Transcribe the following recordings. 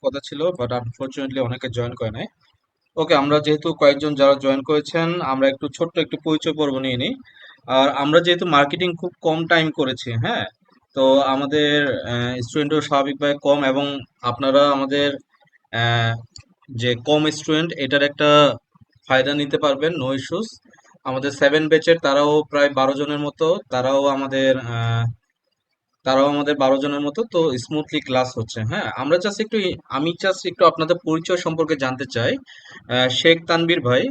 কথা ছিল, but unfortunately অনেকে জয়েন করে নাই। ওকে, আমরা যেহেতু কয়েকজন যারা জয়েন করেছেন, আমরা একটু ছোট্ট একটু পরিচয় পর্ব নিয়ে নিই। আর আমরা যেহেতু মার্কেটিং খুব কম টাইম করেছি, হ্যাঁ, তো আমাদের স্টুডেন্টও স্বাভাবিকভাবে কম, এবং আপনারা আমাদের আহ, যে কম স্টুডেন্ট এটার একটা ফায়দা নিতে পারবেন, নো ইস্যুস। আমাদের 7 ব্যাচের তারাও প্রায় 12 জনের মতো, তারাও আমাদের 12 জনের মতো, তো স্মুথলি ক্লাস হচ্ছে। হ্যাঁ, আমি জাস্ট একটু আপনাদের পরিচয় সম্পর্কে জানতে চাই। শেখ তানভীর ভাই,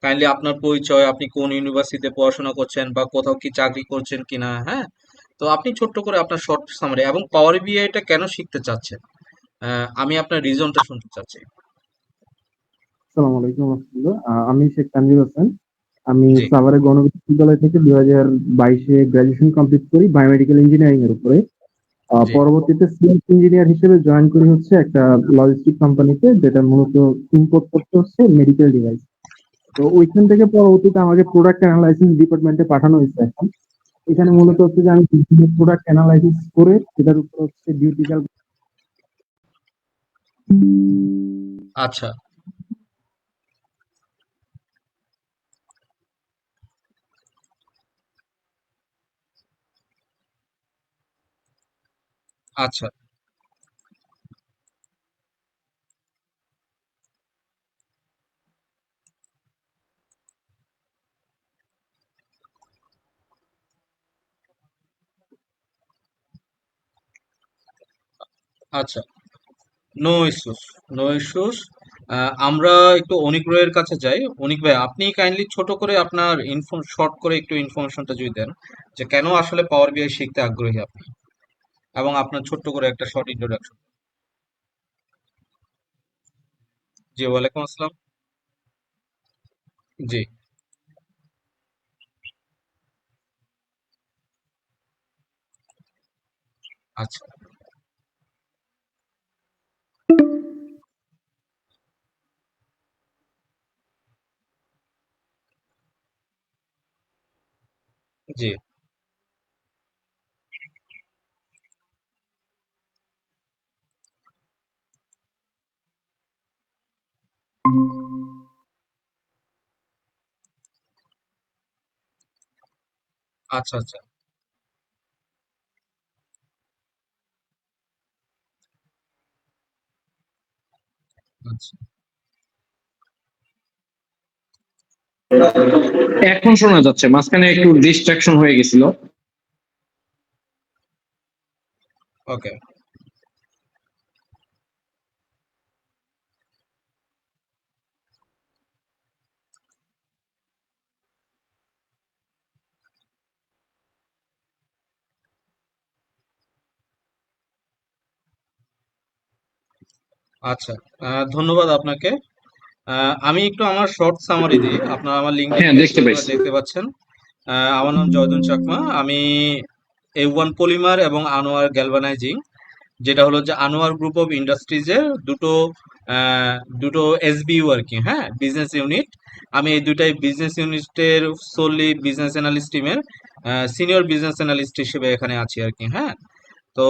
কাইন্ডলি আপনার পরিচয়, আপনি কোন ইউনিভার্সিটিতে পড়াশোনা করছেন বা কোথাও কি চাকরি করছেন কিনা, হ্যাঁ। তো আপনি ছোট্ট করে আপনার শর্ট সামারি এবং পাওয়ার বিআইটা কেন শিখতে চাচ্ছেন, আমি আপনার রিজনটা শুনতে চাচ্ছি। আসসালামু আলাইকুম রহমতুল্লাহ। আমি শেখ তানভীর হোসেন। আমি জি। সাভারের গণবিশ্ববিদ্যালয় থেকে 2022-এ গ্রাজুয়েশন কমপ্লিট করি বায়োমেডিক্যাল ইঞ্জিনিয়ারিং এর উপরে। জি। পরবর্তীতে সিএস ইঞ্জিনিয়ার হিসেবে জয়েন করি হচ্ছে একটা লজিস্টিক কোম্পানিতে, যেটা মূলত ইম্পোর্ট করতে হচ্ছে মেডিকেল ডিভাইস। তো ওইখান থেকে পরবর্তীতে আমাকে প্রোডাক্ট অ্যানালাইসিস ডিপার্টমেন্টে পাঠানো হয়েছে এখন। এখানে আচ্ছা। মূলত হচ্ছে যে আমি প্রোডাক্ট অ্যানালাইসিস করে সেটার উপর হচ্ছে ডিউটিক্যাল। আচ্ছা। আচ্ছা। আচ্ছা। No issues, no issues. আমরা একটু অনিক রয়ের কাছে যাই। অনিক ভাই, আপনি কাইন্ডলি ছোট করে আপনার শর্ট করে একটু ইনফরমেশনটা যদি দেন, যে কেন আসলে পাওয়ার বিআই শিখতে আগ্রহী আপনি, এবং আপনার ছোট্ট করে একটা শর্ট ইন্ট্রোডাকশন। জি, ওয়ালাইকুম আসসালাম। জি। আচ্ছা। জি। আচ্ছা। আচ্ছা। আচ্ছা। এখন শোনা যাচ্ছে, মাঝখানে একটু ডিস্ট্রাকশন হয়ে গেছিল। ওকে। আচ্ছা। ধন্যবাদ আপনাকে। আমি একটু আমার শর্ট সামারি দিই, আপনারা আমার লিঙ্কডইন হ্যাঁ, দেখতে পেজটা পাইছি। দেখতে পাচ্ছেন। আমার নাম জয়দুল চাকমা। আমি A1 পলিমার এবং আনোয়ার গ্যালভানাইজিং, যেটা হলো যে আনোয়ার গ্রুপ অফ ইন্ডাস্ট্রিজের দুটো দুটো এসবিইউ আর কি, হ্যাঁ, বিজনেস ইউনিট। আমি এই দুটাই বিজনেস ইউনিটের সোললি বিজনেস অ্যানালিস্ট টিমের সিনিয়র বিজনেস অ্যানালিস্ট হিসেবে এখানে আছি আর কি, হ্যাঁ। তো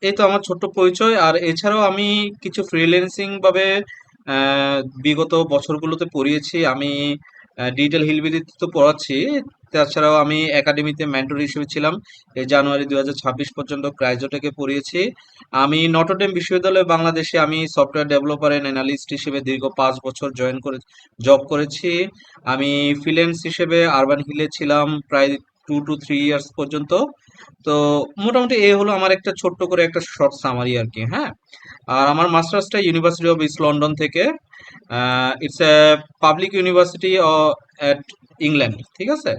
এই তো আমার ছোট্ট পরিচয়। আর এছাড়াও আমি কিছু ফ্রিল্যান্সিং ভাবে আহ, বিগত বছরগুলোতে পড়িয়েছি। আমি ডিজিটাল হিলবিলিতে তো পড়াচ্ছি, তাছাড়াও আমি একাডেমিতে মেন্টর হিসেবে ছিলাম। এই জানুয়ারি 2026 পর্যন্ত ক্রাইজোটেকে পড়িয়েছি। আমি নটরডেম বিশ্ববিদ্যালয় বাংলাদেশে আমি সফটওয়্যার ডেভেলপার এন্ড অ্যানালিস্ট হিসেবে দীর্ঘ 5 বছর জব করেছি। আমি ফ্রিল্যান্স হিসেবে আরবান হিলে ছিলাম প্রায় 2 to 3 ইয়ার্স পর্যন্ত। তো মোটামুটি এই হলো আমার একটা ছোট্ট করে একটা শর্ট সামারি আর কি, হ্যাঁ। আর আমার মাস্টার্সটা ইউনিভার্সিটি অফ ইস্ট লন্ডন থেকে। It's a public university at England, ঠিক আছে।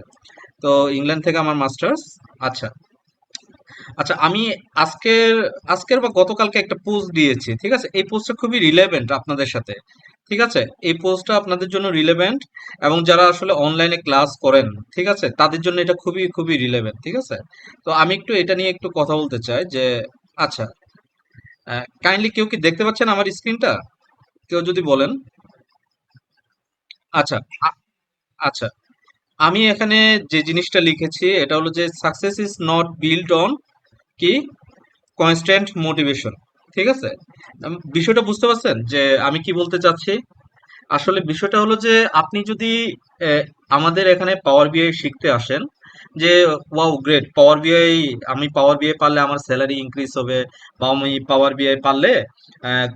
তো ইংল্যান্ড থেকে আমার মাস্টার্স। আচ্ছা। আচ্ছা, আমি আজকের আজকের বা গতকালকে একটা পোস্ট দিয়েছি, ঠিক আছে। এই পোস্টটা খুবই রিলেভেন্ট আপনাদের সাথে, ঠিক আছে। এই পোস্টটা আপনাদের জন্য রিলেভেন্ট, এবং যারা আসলে অনলাইনে ক্লাস করেন, ঠিক আছে, তাদের জন্য এটা খুবই খুবই রিলেভেন্ট, ঠিক আছে। তো আমি একটু এটা নিয়ে একটু কথা বলতে চাই যে, আচ্ছা, কাইন্ডলি কেউ কি দেখতে পাচ্ছেন আমার স্ক্রিনটা? কেউ যদি বলেন। আচ্ছা। আ- আচ্ছা, আমি এখানে যে জিনিসটা লিখেছি এটা হলো যে success is not build on কি কনস্ট্যান্ট মোটিভেশন, ঠিক আছে? বিষয়টা বুঝতে পারছেন যে আমি কি বলতে চাচ্ছি? আসলে বিষয়টা হলো যে আপনি যদি আহ, আমাদের এখানে পাওয়ার বিআই শিখতে আসেন, যে ওয়াও গ্রেট পাওয়ার বিআই, আমি পাওয়ার বিআই পারলে আমার স্যালারি ইনক্রিজ হবে, বা আমি পাওয়ার বিআই পারলে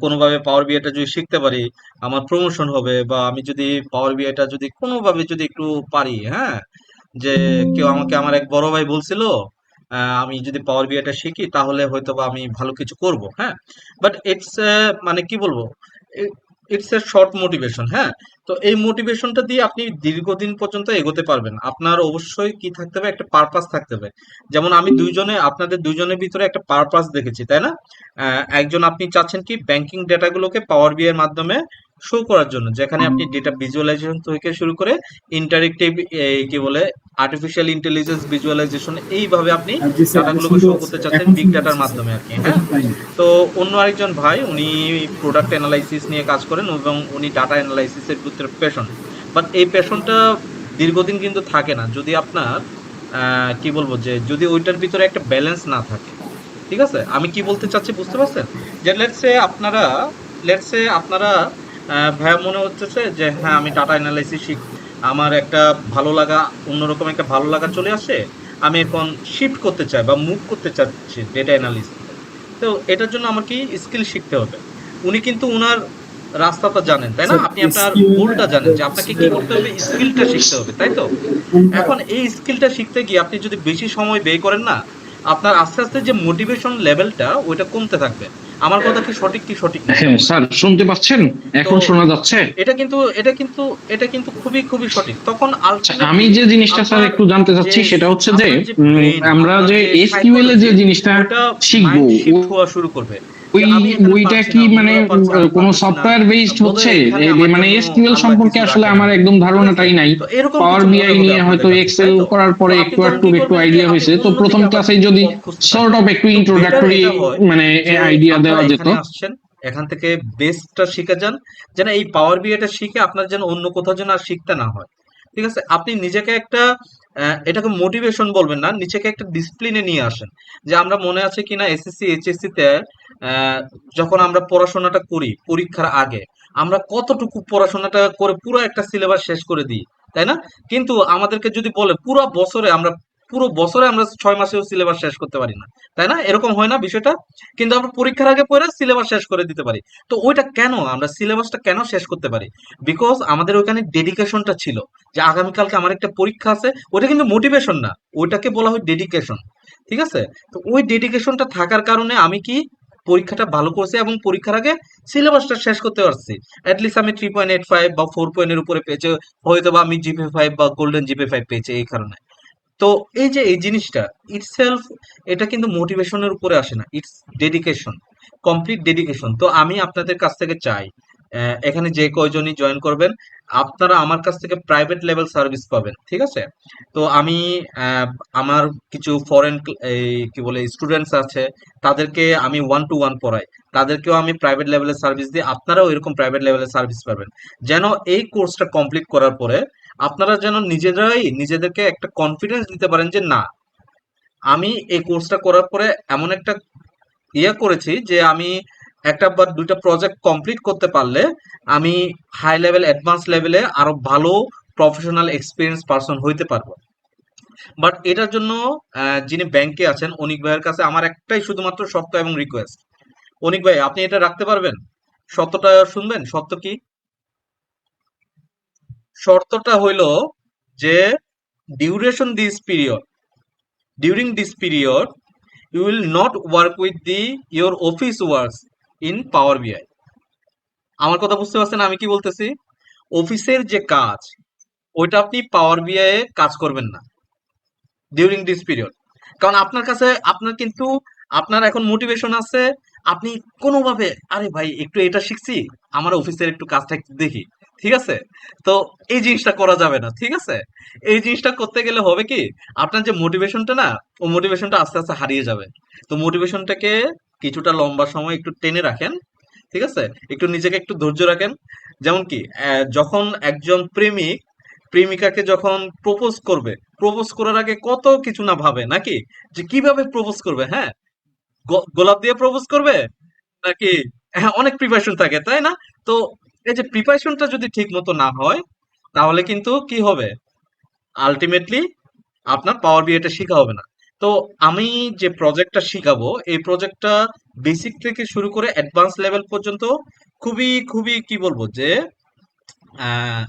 কোনোভাবে পাওয়ার বিআইটা যদি শিখতে পারি আমার প্রমোশন হবে, বা আমি যদি পাওয়ার বিআইটা যদি কোনোভাবে যদি একটু পারি, হ্যাঁ, যে কেউ আমাকে, আমার এক বড় ভাই বলছিল আমি যদি পাওয়ার বিআইটা শিখি তাহলে হয়তো বা আমি ভালো কিছু করব, হ্যাঁ, বাট ইটস মানে কি বলবো, ইটস এ শর্ট মোটিভেশন, হ্যাঁ। তো এই মোটিভেশনটা দিয়ে আপনি দীর্ঘদিন পর্যন্ত এগোতে পারবেন। আপনার অবশ্যই কি থাকতে হবে, একটা পারপাস থাকতে হবে। যেমন আমি দুইজনে, আপনাদের দুইজনের ভিতরে একটা পারপাস দেখেছি, তাই না? একজন আপনি চাচ্ছেন কি ব্যাংকিং ডেটাগুলোকে পাওয়ার বিআই এর মাধ্যমে শো করার জন্য, যেখানে আপনি ডেটা ভিজুয়ালাইজেশন থেকে শুরু করে ইন্টারেক্টিভ, কি বলে, আর্টিফিশিয়াল ইন্টেলিজেন্স ভিজুয়ালাইজেশন, এইভাবে আপনি জি স্যার, ডাটাগুলোকে শুনতে শো পাচ্ছি, করতে চাচ্ছেন এখন বিগ শুনতে ডাটার পাচ্ছি স্যার, মাধ্যমে আর কি, এখন হ্যাঁ। পাইনি। তো অন্য আরেকজন ভাই উনি প্রোডাক্ট অ্যানালাইসিস নিয়ে কাজ করেন এবং উনি ডাটা অ্যানালাইসিসের ভিতরে প্যাশন, বাট এই প্যাশনটা দীর্ঘদিন কিন্তু থাকে না যদি আপনার কি বলবো, যে যদি ওইটার ভিতরে একটা ব্যালেন্স না থাকে। ঠিক আছে, আমি কি বলতে চাচ্ছি বুঝতে পারছেন? যে লেটসে আপনারা ভাইয়া মনে হচ্ছে যে হ্যাঁ আমি ডাটা অ্যানালাইসিস আমার একটা ভালো লাগা, অন্যরকম একটা ভালো লাগা চলে আসে, আমি এখন শিফট করতে চাই বা মুভ করতে চাচ্ছি ডেটা অ্যানালিসিসে। তো এটার জন্য আমার কি স্কিল শিখতে হবে। উনি কিন্তু উনার রাস্তাটা জানেন, তাই না? স্যার আপনি আপনার এসকিউএল গোলটা জানেন যে আপনাকে কি করতে হবে, স্কিলটা শিখতে হবে, তাই তো? কোনটা? এখন এই স্কিলটা শিখতে গিয়ে আপনি যদি বেশি সময় ব্যয় করেন না, আপনার আস্তে আস্তে যে মোটিভেশন লেভেলটা ওইটা কমতে থাকবে। আমার কথা কি সঠিক কি সঠিক না এটা হ্যাঁ বলেন। স্যার, শুনতে পাচ্ছেন? তো এখন শোনা যাচ্ছে? এটা কিন্তু খুবই খুবই সঠিক। তখন আচ্ছা, আমি আলটিমেটলি যে জিনিসটা স্যার আপনার একটু জানতে যে চাচ্ছি সেটা হচ্ছে যে আপনার যে ব্রেন, আমরা আপনার যে যে এসকিউএল এ যে সাইকোলজি, জিনিসটা ওটা শিখবো, মাইন্ড শিফট হওয়া শুরু করবে। যে ওই আমি এখানে বইটা পারছি কি না, মানে অন্যরা পারছে, আমি কোনো পারতেছি না। সফটওয়্যার বেসড হচ্ছে? বোধহয় এখানে আমার মানে জন্য এসকিউএল আল্লাহ সম্পর্কে কিছু আসলে রাখে আমার নাই। একদম ঠিক আছে? ধারণাটাই নাই। তো এরকম পাওয়ার কিছু মনে বিআই হবে নিয়ে হয়তো আপনাদের কাছে, এক্সেল তাই তো? করার তো পরে আপনি একটু তখন একটু কি একটু করবেন, যে আইডিয়া আপনি হয়েছে, তো প্রথম অন্যদিকে আবার ক্লাসে একটু যদি পথ খুঁজতে সর্ট থাকবেন। অফ একটু তো বেটার ইন্ট্রোডাক্টরি এটা হয় মানে যে আইডিয়া আপনারা দেওয়া যেত। এখানে আসছেন, এখান থেকে বেসটা শিখে যান, যেন এই পাওয়ার বিআইটা শিখে আপনার যেন অন্য কোথাও যেন আর শিখতে না হয়। ঠিক আছে, আপনি নিজেকে একটা এটাকে মোটিভেশন বলবেন না, নিজেকে একটা ডিসিপ্লিনে নিয়ে আসেন। যে আমরা মনে আছে কিনা এসএসসি এইচএসসি তে যখন আমরা পড়াশোনাটা করি পরীক্ষার আগে, আমরা কতটুকু পড়াশোনাটা করে পুরো একটা সিলেবাস শেষ করে দিই, তাই না? কিন্তু আমাদেরকে যদি বলে পুরো বছরে আমরা 6 মাসেও সিলেবাস শেষ করতে পারি না, তাই না? এরকম হয় না বিষয়টা? কিন্তু আমরা পরীক্ষার আগে পড়ে সিলেবাস শেষ করে দিতে পারি। তো ওইটা কেন, আমরা সিলেবাসটা কেন শেষ করতে পারি? বিকজ আমাদের ওইখানে ডেডিকেশনটা ছিল, যে আগামীকালকে আমার একটা পরীক্ষা আছে। ওটা কিন্তু মোটিভেশন না, ওইটাকে বলা হয় ডেডিকেশন। ঠিক আছে? তো ওই ডেডিকেশনটা থাকার কারণে আমি কি পরীক্ষাটা ভালো করছি এবং পরীক্ষার আগে সিলেবাসটা শেষ করতে পারছি। অ্যাটলিস্ট আমি 3.85 বা 4 পয়েন্টের উপরে পেয়েছি, হয়তো বা আমি জিপে 5 বা গোল্ডেন জিপে 5 পেয়েছি এই কারণে। তো এই যে এই জিনিসটা ইটসেলফ, এটা কিন্তু মোটিভেশনের উপরে আসে না, ইটস ডেডিকেশন, কমপ্লিট ডেডিকেশন। তো আমি আপনাদের কাছ থেকে চাই, এখানে যে কয়জনই জয়েন করবেন আপনারা আমার কাছ থেকে প্রাইভেট লেভেল সার্ভিস পাবেন, ঠিক আছে? তো আমি আহ, আমার কিছু ফরেন এই কি বলে স্টুডেন্টস আছে, তাদেরকে আমি 1 to 1 পড়াই, তাদেরকেও আমি প্রাইভেট লেভেলের সার্ভিস দিই, আপনারাও এরকম প্রাইভেট লেভেলের সার্ভিস পাবেন। যেন এই কোর্সটা কমপ্লিট করার পরে আপনারা যেন নিজেরাই নিজেদেরকে একটা কনফিডেন্স দিতে পারেন যে না, আমি এই কোর্সটা করার পরে এমন একটা করেছি যে আমি একটা বা দুইটা প্রজেক্ট কমপ্লিট করতে পারলে আমি হাই লেভেল অ্যাডভান্স লেভেলে আরো ভালো প্রফেশনাল এক্সপিরিয়েন্স পারসন হইতে পারবো। বাট এটার জন্য যিনি ব্যাংকে আছেন অনিক ভাইয়ের কাছে আমার একটাই শুধুমাত্র শর্ত এবং রিকোয়েস্ট। অনিক ভাই, আপনি এটা রাখতে পারবেন? শর্তটা শুনবেন? শর্ত কি? শর্তটা হইল যে duration this period during this period you will not work with the your office works in Power BI. আমার কথা বুঝতে পারছেন আমি কি বলতেছি? অফিসের যে কাজ ওইটা আপনি পাওয়ার বিআই এ কাজ করবেন না ডিউরিং দিস পিরিয়ড। কারণ আপনার কাছে আপনার কিন্তু আপনার এখন মোটিভেশন আছে, আপনি কোনোভাবে আরে ভাই একটু এটা শিখছি, আমার অফিসের একটু কাজটা একটু দেখি, ঠিক আছে? তো এই জিনিসটা করা যাবে না, ঠিক আছে? এই জিনিসটা করতে গেলে হবে কি, আপনার যে মোটিভেশনটা না, ও মোটিভেশনটা আস্তে আস্তে হারিয়ে যাবে। তো মোটিভেশনটাকে কিছুটা লম্বা সময় একটু টেনে রাখেন, ঠিক আছে? একটু নিজেকে একটু ধৈর্য রাখেন। যেমন কি যখন একজন প্রেমিক প্রেমিকাকে যখন প্রপোজ করার আগে কত কিছু না ভাবে নাকি, যে কিভাবে প্রপোজ করবে, হ্যাঁ, গোলাপ দিয়ে প্রপোজ করবে, নাকি? হ্যাঁ, অনেক প্রিপারেশন থাকে, তাই না? তো এই যে প্রিপারেশনটা যদি ঠিক মতো না হয়, তাহলে কিন্তু কি হবে? আলটিমেটলি আপনার পাওয়ার বিআইটা শেখা হবে না। তো আমি যে প্রজেক্টটা শিখাবো, এই প্রজেক্টটা বেসিক থেকে শুরু করে অ্যাডভান্স লেভেল পর্যন্ত খুবই খুবই কি বলবো যে আহ,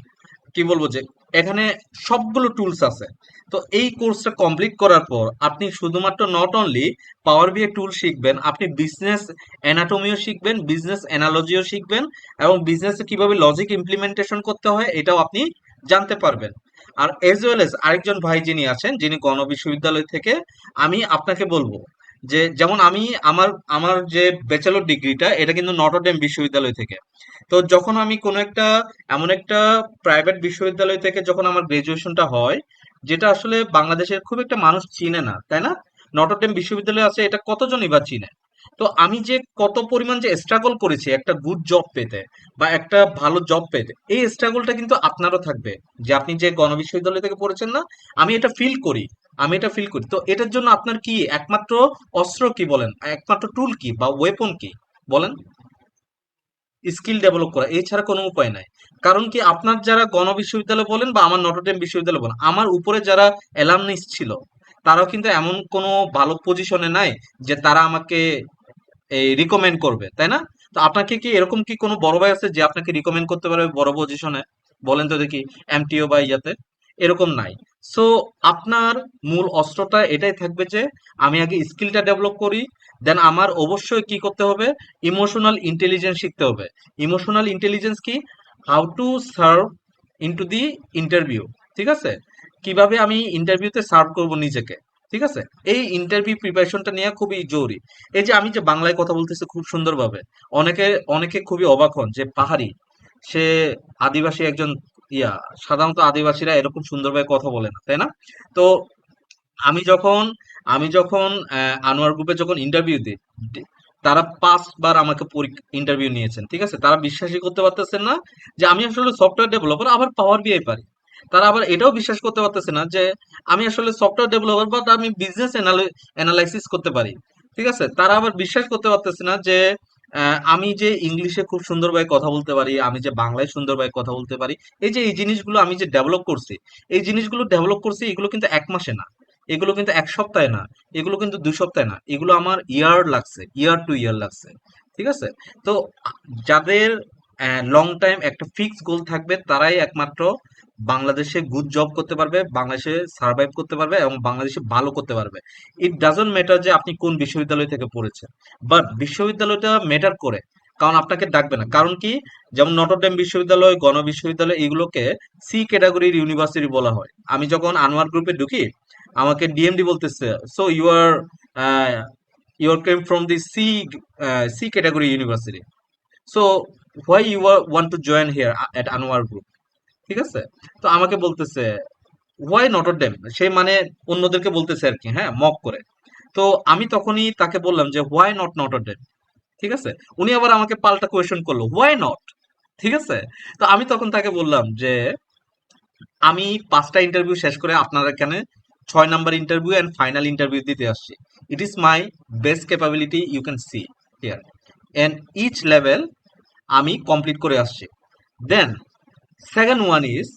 কি বলবো যে এখানে সবগুলো টুলস আছে। তো এই কোর্সটা কমপ্লিট করার পর আপনি শুধুমাত্র নট অনলি পাওয়ার বিআই টুল শিখবেন, আপনি বিজনেস অ্যানাটমিও শিখবেন, বিজনেস অ্যানালজিও শিখবেন, এবং বিজনেসে কিভাবে লজিক ইমপ্লিমেন্টেশন করতে হয় এটাও আপনি জানতে পারবেন। আর এজ ওয়েল এজ আরেকজন ভাই যিনি আছেন, যিনি গণবিশ্ববিদ্যালয় থেকে, আমি আপনাকে বলবো যে যেমন আমি আমার আমার যে ব্যাচেলর ডিগ্রিটা এটা কিন্তু নটরডেম বিশ্ববিদ্যালয় থেকে। তো যখন আমি কোনো একটা এমন একটা প্রাইভেট বিশ্ববিদ্যালয় থেকে যখন আমার গ্রাজুয়েশনটা হয়, যেটা আসলে বাংলাদেশের খুব একটা মানুষ চিনে না, তাই না? নটরডেম বিশ্ববিদ্যালয় আছে, এটা কতজনই বা চিনে? তো আমি যে কত পরিমাণ যে স্ট্রাগল করেছি একটা গুড জব পেতে বা একটা ভালো জব পেতে, এই স্ট্রাগলটা কিন্তু আপনারও থাকবে। যে আপনি যে গণবিশ্ববিদ্যালয় থেকে পড়েছেন না, আমি এটা ফিল করি, আমি এটা ফিল করি। তো এটার জন্য আপনার কি একমাত্র অস্ত্র কি বলেন, একমাত্র টুল কি বা ওয়েপন কি বলেন? স্কিল ডেভেলপ করা, এছাড়া কোনো উপায় নাই। কারণ কি, আপনার যারা গণবিশ্ববিদ্যালয় বলেন বা আমার নটরডেম বিশ্ববিদ্যালয় বলেন, আমার উপরে যারা অ্যালামনিস ছিল, তারাও কিন্তু এমন কোনো ভালো পজিশনে নাই যে তারা আমাকে এই রিকমেন্ড করবে, তাই না? তো আপনাকে কি এরকম কি কোনো বড় ভাই আছে যে আপনাকে রিকমেন্ড করতে পারবে বড় পজিশনে? বলেন তো দেখি, এমটিও বা ইয়াতে এরকম নাই। সো আপনার মূল অস্ত্রটা এটাই থাকবে যে আমি আগে স্কিলটা ডেভেলপ করি, দেন আমার অবশ্যই কি করতে হবে, ইমোশনাল ইন্টেলিজেন্স শিখতে হবে। ইমোশনাল ইন্টেলিজেন্স কি? How to serve into the interview, ঠিক আছে? কিভাবে আমি ইন্টারভিউতে সার্ভ করব নিজেকে, ঠিক আছে? এই ইন্টারভিউ প্রিপারেশনটা নেওয়া খুবই জরুরি। এই যে আমি যে বাংলায় কথা বলতেছি খুব সুন্দরভাবে, অনেকে অনেকে খুবই অবাক হন যে পাহাড়ি, সে আদিবাসী একজন, ইয়া, সাধারণত আদিবাসীরা এরকম সুন্দরভাবে কথা বলে না, তাই না? তো আমি যখন আমি যখন আনোয়ার গ্রুপে যখন ইন্টারভিউ দিই, তারা 5 বার আমাকে ইন্টারভিউ নিয়েছেন, ঠিক আছে? তারা বিশ্বাসই করতে পারতেছেন না যে আমি আসলে সফটওয়্যার ডেভেলপার আবার পাওয়ার বিআই পারি। তারা আবার এটাও বিশ্বাস করতে পারতেছে না যে আমি আসলে সফটওয়্যার ডেভেলপার বাট আমি বিজনেস অ্যানালাইসিস করতে পারি, ঠিক আছে? তারা আবার বিশ্বাস করতে পারতেছে না যে আমি যে ইংলিশে খুব সুন্দরভাবে কথা বলতে পারি, আমি যে বাংলায় সুন্দরভাবে কথা বলতে পারি, এই যে এই জিনিসগুলো আমি যে ডেভেলপ করছি, এই জিনিসগুলো ডেভেলপ করছি, এগুলো কিন্তু 1 মাসে না, এগুলো কিন্তু 1 সপ্তাহে না, এগুলো কিন্তু 2 সপ্তাহে না, এগুলো আমার ইয়ার লাগছে, ইয়ার টু ইয়ার লাগছে, ঠিক আছে? তো আ- যাদের লং টাইম একটা ফিক্স গোল থাকবে, তারাই একমাত্র বাংলাদেশে গুড জব করতে পারবে, বাংলাদেশে সার্ভাইভ করতে পারবে এবং বাংলাদেশে ভালো করতে পারবে। ইট ডাজন্ট ম্যাটার যে আপনি কোন বিশ্ববিদ্যালয় থেকে পড়েছেন, বাট বিশ্ববিদ্যালয়টা ম্যাটার করে। কারণ আপনাকে ডাকবে না, কারণ কি, যেমন নটরডেম বিশ্ববিদ্যালয়, গণ বিশ্ববিদ্যালয়, এগুলোকে সি ক্যাটাগরির ইউনিভার্সিটি বলা হয়। আমি যখন আনোয়ার গ্রুপে ঢুকি, আমাকে ডিএমডি বলতেছে, so you are came from the C category university, so why you are want to join here at Anwar group, ঠিক আছে? তো আমাকে বলতেছে হোয়াই নটরডেম, সে মানে অন্যদেরকে বলতেছে আর কি, হ্যাঁ, মক করে। তো আমি তখনই তাকে বললাম যে হোয়াই নট নটরডেম, ঠিক আছে? উনি আবার আমাকে পাল্টা কোয়েশ্চেন করলো, হোয়াই নট, ঠিক আছে? তো আমি তখন তাকে বললাম যে আমি 5টা ইন্টারভিউ শেষ করে আপনার এখানে 6 number interview and final interview দিতে আসছি। It is my best capability, you can see here, and each level আমি কমপ্লিট করে আসছি। দেন সেকেন্ড ওয়ান ইজ,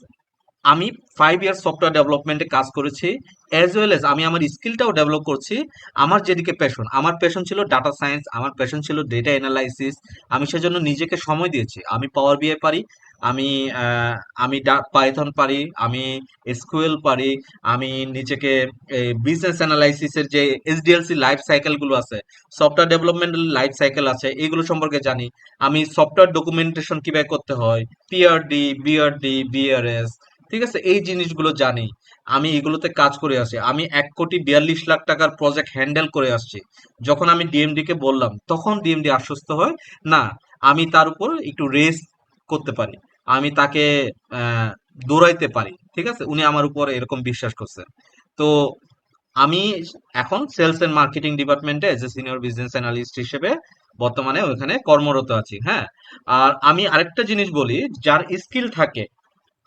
আমি 5 ইয়ার সফটওয়্যার ডেভেলপমেন্টে কাজ করেছি, অ্যাজ ওয়েল এজ আমি আমার স্কিলটাও ডেভেলপ করছি। আমার যেদিকে প্যাশন, আমার প্যাশন ছিল ডাটা সায়েন্স, আমার প্যাশন ছিল ডেটা অ্যানালাইসিস, আমি সেজন্য নিজেকে সময় দিয়েছি। আমি পাওয়ার বিআই পারি, আমি আহ, আমি পাইথন পারি, আমি এসকিউএল পারি, আমি নিজেকে বিজনেস অ্যানালাইসিসের যে এসডিএলসি লাইফ সাইকেল গুলো আছে, সফটওয়্যার ডেভেলপমেন্টের লাইফ সাইকেল আছে, এগুলো সম্পর্কে জানি। আমি সফটওয়্যার ডকুমেন্টেশন কিভাবে করতে হয়, পিআরডি, বিআরডি, বিআরএস, ঠিক আছে, এই জিনিসগুলো জানি। আমি এগুলোতে কাজ করে আসি, আমি 1,42,00,000 টাকার প্রজেক্ট হ্যান্ডেল করে আসছি। যখন আমি ডিএমডি কে বললাম, তখন ডিএমডি আশ্বস্ত হয়, না, আমি তার উপর একটু রেস্ট করতে পারি, আমি তাকে আহ, দৌড়াইতে পারি, ঠিক আছে? উনি আমার উপর এরকম বিশ্বাস করছেন। তো আমি এখন সেলস এন্ড মার্কেটিং ডিপার্টমেন্টে as a senior business analyst হিসেবে বর্তমানে ওখানে কর্মরত আছি, হ্যাঁ। আর আমি আরেকটা জিনিস বলি, যার স্কিল থাকে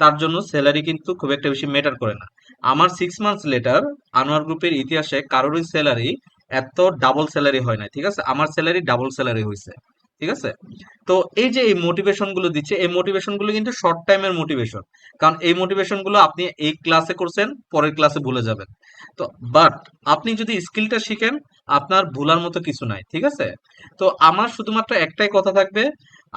তার জন্য স্যালারি কিন্তু খুব একটা বেশি ম্যাটার করে না। আমার 6 মান্থস লেটার আনোয়ার গ্রুপের ইতিহাসে কারোরই স্যালারি এত ডাবল স্যালারি হয় না, ঠিক আছে? আমার স্যালারি ডাবল স্যালারি হয়েছে, ঠিক আছে? তো এই যে এই মোটিভেশন গুলো দিচ্ছে, এই মোটিভেশন গুলো কিন্তু শর্ট টাইমের মোটিভেশন, কারণ এই মোটিভেশন গুলো আপনি এই ক্লাসে করছেন, পরের ক্লাসে ভুলে যাবেন। তো বাট আপনি যদি স্কিলটা শিখেন, আপনার ভুলার মতো কিছু নাই, ঠিক আছে? তো আমার শুধুমাত্র একটাই কথা থাকবে,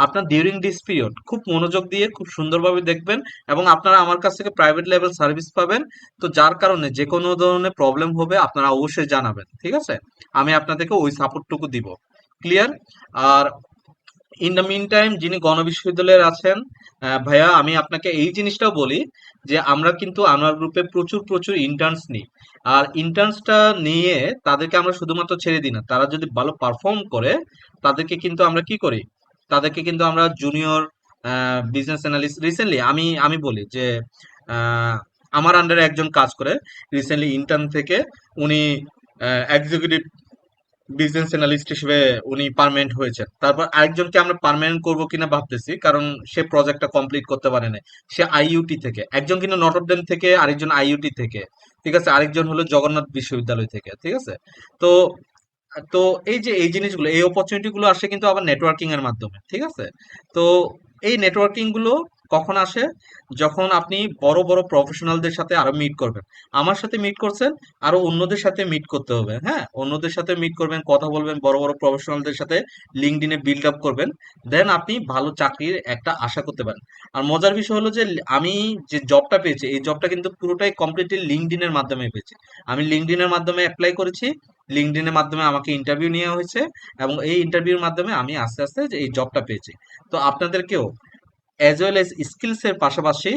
আপনার ডিউরিং দিস পিরিয়ড খুব মনোযোগ দিয়ে খুব সুন্দরভাবে দেখবেন, এবং আপনারা আমার কাছ থেকে প্রাইভেট লেভেল সার্ভিস পাবেন। তো যার কারণে যে কোনো ধরনের প্রবলেম হবে আপনারা অবশ্যই জানাবেন, ঠিক আছে? আমি আপনাদেরকে ওই সাপোর্টটুকু দিব। ক্লিয়ার? আর ইন দ্য মিন টাইম যিনি গণবিশ্ববিদ্যালয়ের আছেন, ভাইয়া আমি আপনাকে এই জিনিসটাও বলি যে আমরা কিন্তু আনোয়ার গ্রুপে প্রচুর প্রচুর ইন্টার্নস নিই। আর ইন্টার্নসটা নিয়ে তাদেরকে আমরা শুধুমাত্র ছেড়ে দিই না, তারা যদি ভালো পারফর্ম করে তাদেরকে কিন্তু আমরা কি করি, তাদেরকে কিন্তু আমরা জুনিয়র বিজনেস অ্যানালিস্ট, রিসেন্টলি আমি আমি বলি যে আহ, আমার আন্ডারে একজন কাজ করে, রিসেন্টলি ইন্টার্ন থেকে উনি এক্সিকিউটিভ বিজনেস অ্যানালিস্ট হিসেবে উনি পার্মানেন্ট হয়েছেন। তারপর আরেকজনকে আমরা পার্মানেন্ট করবো কিনা ভাবতেছি, কারণ সে প্রজেক্টটা কমপ্লিট করতে পারে না। সে আইইউটি থেকে, একজন কিন্তু নটরডেম থেকে, আরেকজন আইইউটি থেকে, ঠিক আছে, আরেকজন হলো জগন্নাথ বিশ্ববিদ্যালয় থেকে, ঠিক আছে? তো তো এই যে এই জিনিসগুলো, এই অপরচুনিটি গুলো আসে কিন্তু আবার নেটওয়ার্কিং এর মাধ্যমে, ঠিক আছে? তো এই নেটওয়ার্কিং গুলো কখন আসে, যখন আপনি বড় বড় প্রফেশনালদের সাথে আরো মিট করবেন। আমার সাথে মিট করছেন, আরো অন্যদের সাথে মিট করতে হবে, হ্যাঁ, অন্যদের সাথে মিট করবেন, কথা বলবেন, বড় বড় প্রফেশনালদের সাথে লিঙ্কডইনে বিল্ড আপ করবেন, দেন আপনি ভালো চাকরির একটা আশা করতে পারেন। আর মজার বিষয় হলো যে আমি যে জবটা পেয়েছি, এই জবটা কিন্তু পুরোটাই কমপ্লিটলি লিঙ্কডইনের মাধ্যমে পেয়েছি। আমি লিঙ্কডইনের মাধ্যমে অ্যাপ্লাই করেছি, লিঙ্কডইনের মাধ্যমে আমাকে ইন্টারভিউ নেওয়া হয়েছে, এবং এই ইন্টারভিউর মাধ্যমে আমি আস্তে আস্তে যে এই জবটা পেয়েছি। তো আপনাদেরকেও অ্যাজ ওয়েল এজ স্কিলস এর পাশাপাশি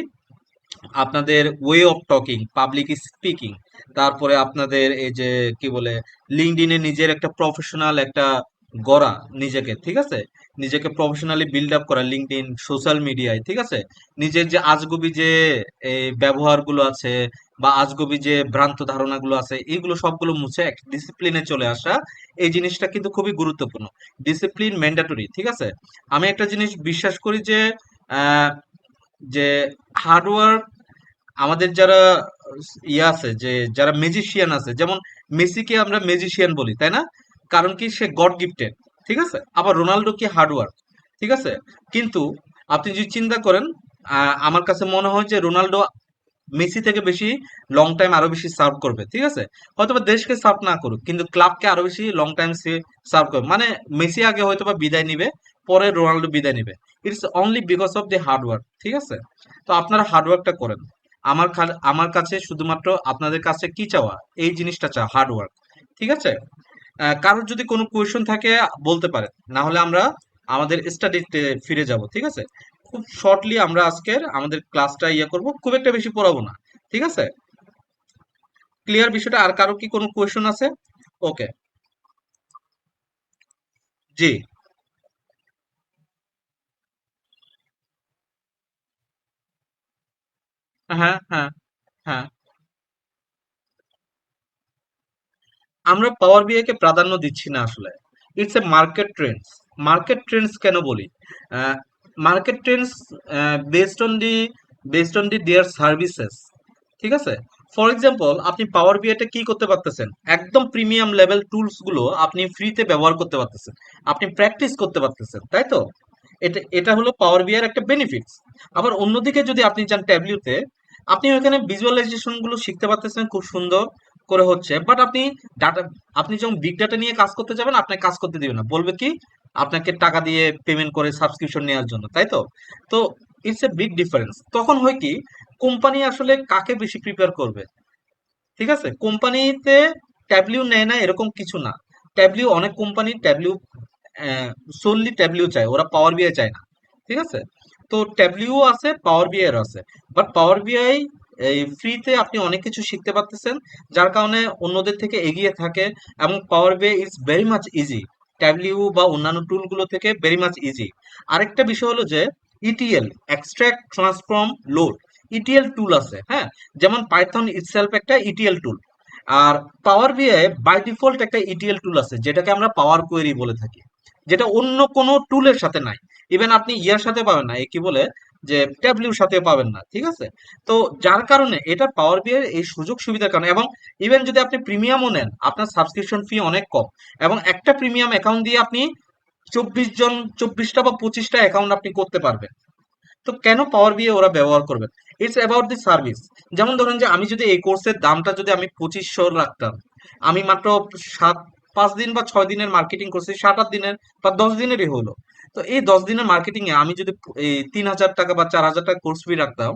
আপনাদের way of talking, public speaking, তারপরে আপনাদের এই যে কি বলে লিঙ্কডইনে নিজের একটা প্রফেশনাল একটা গড়া, নিজেকে, ঠিক আছে, নিজেকে প্রফেশনালি বিল্ড আপ করা লিঙ্কডইন সোশ্যাল মিডিয়ায়, ঠিক আছে, নিজের যে আজগুবি যে এই ব্যবহারগুলো আছে বা আজগুবি যে ভ্রান্ত ধারণাগুলো আছে, এগুলো সবগুলো মুছে এক ডিসিপ্লিনে চলে আসা, এই জিনিসটা কিন্তু খুবই গুরুত্বপূর্ণ। ডিসিপ্লিন ম্যান্ডেটরি, ঠিক আছে? আমি একটা জিনিস বিশ্বাস করি যে আহ, যে হার্ডওয়ার্ক, আমাদের যারা ইয়ে আছে, যে যারা ম্যাজিশিয়ান আছে, যেমন মেসিকে আমরা ম্যাজিশিয়ান বলি, তাই না? কারণ কি, সে গড গিফটেড, ঠিক আছে? আবার রোনাল্ডো কি হার্ডওয়ার্ক, ঠিক আছে? কিন্তু আপনি যদি চিন্তা করেন, আমার কাছে মনে হয় যে রোনাল্ডো মেসি থেকে বেশি লং টাইম আরো বেশি সার্ভ করবে, ঠিক আছে? হয়তোবা দেশকে সার্ভ না করুক, কিন্তু ক্লাবকে আরো বেশি লং টাইম সে সার্ভ করবে। মানে মেসি আগে হয়তোবা বিদায় নিবে, পরে রোনাল্ডো বিদায় নিবে। It's only because of the hard work, ঠিক আছে? তো আপনারা হার্ড ওয়ার্কটা করেন। আমার কাছে শুধুমাত্র আপনাদের কাছে কি চাওয়া, এই জিনিসটা চাওয়া, হার্ড ওয়ার্ক, ঠিক আছে? কারোর যদি কোনো কোয়েশ্চন থাকে বলতে পারেন, না হলে আমরা আমাদের স্টাডিতে ফিরে যাব, ঠিক আছে? খুব শর্টলি আমরা আজকের আমাদের ক্লাসটা ইয়ে করব, খুব একটা বেশি পড়াবো না, ঠিক আছে? ক্লিয়ার বিষয়টা? আর কারো কি কোনো কোয়েশ্চন আছে? ওকে। জি। হ্যাঁ, হ্যাঁ, হ্যাঁ। আমরা পাওয়ার বিআই কে প্রাধান্য দিচ্ছি না আসলে। It's a market trends. Market trends কেন বলি? Market trends based on the their services, ঠিক আছে? ফর এক্সাম্পল, আপনি পাওয়ার বিআইটা কি করতে পারতেছেন, একদম প্রিমিয়াম লেভেল টুলস গুলো আপনি ফ্রিতে ব্যবহার করতে পারতেছেন, আপনি প্র্যাকটিস করতে পারতেছেন, তাই তো? এটা এটা হলো পাওয়ার বিআই এর একটা বেনিফিটস। আবার অন্যদিকে যদি আপনি যান ট্যাবলিউতে, আপনি ওখানে ভিজুয়ালাইজেশন গুলো শিখতে পারতেছেন খুব সুন্দর করে হচ্ছে, বাট ডাটা আপনি যখন বিগ ডাটা নিয়ে কাজ করতে যাবেন, আপনাকে কাজ করতে দিবে না, বলবে কি, আপনাকে টাকা দিয়ে পেমেন্ট করে সাবস্ক্রিপশন নেওয়ার জন্য, তাই তো? তো ইটস এ বিগ ডিফারেন্স। তখন হয় কি, কোম্পানি আসলে কাকে বেশি প্রিপেয়ার করবে, ঠিক আছে? কোম্পানিতে ট্যাবলিউ নেয় না এরকম কিছু না। ট্যাবলিউ, অনেক কোম্পানি ট্যাবলিউ সোললি ট্যাবলিউ চায়, ওরা পাওয়ার বিআই চায় না, ঠিক আছে? তো ট্যাবলিউ আছে, পাওয়ার বিআই এর আছে, বাট পাওয়ার বিআই এই ফ্রিতে আপনি অনেক কিছু শিখতে পারতেছেন, যার কারণে অন্যদের থেকে এগিয়ে থাকে, এবং পাওয়ার বিআই ইজ ভেরি মাচ ইজি ট্যাবলিউ বা অন্যান্য টুলগুলো থেকে, ভেরি মাচ ইজি। আরেকটা বিষয় হলো যে ETL, extract transform load, ETL tool আছে, হ্যাঁ, যেমন পাইথন ইটসেলফ একটা ইটিএল টুল। আর পাওয়ার বিআই বাই ডিফল্ট একটা ইটিএল টুল আছে, যেটাকে আমরা পাওয়ার কোয়েরি বলে থাকি, যেটা অন্য কোনো টুলের সাথে নাই। ইভেন আপনি ইয়ার সাথে পাবেন না, কি বলে, যে ট্যাবলিউর সাথে পাবেন না, ঠিক আছে? তো যার কারণে এটা পাওয়ার বিআই এই সুযোগ সুবিধার কারণে, এবং ইভেন যদি আপনি প্রিমিয়ামও নেন, আপনার সাবস্ক্রিপশন ফি অনেক কম, এবং একটা প্রিমিয়াম অ্যাকাউন্ট দিয়ে আপনি চব্বিশটা বা 25টা অ্যাকাউন্ট আপনি করতে পারবেন। তো কেন পাওয়ার বিএ ওরা ব্যবহার করবেন? It's about the service. যেমন ধরেন যে আমি যদি এই কোর্সের দামটা যদি আমি 2500 রাখতাম, আমি মাত্র 5 দিন বা 6 দিনের মার্কেটিং করছি, 7-8 দিনের বা 10 দিনেরই হলো। তো এই 10 দিনের মার্কেটিং এ আমি যদি এই 3000 টাকা বা 4000 টাকা কোর্স ফি রাখতাম,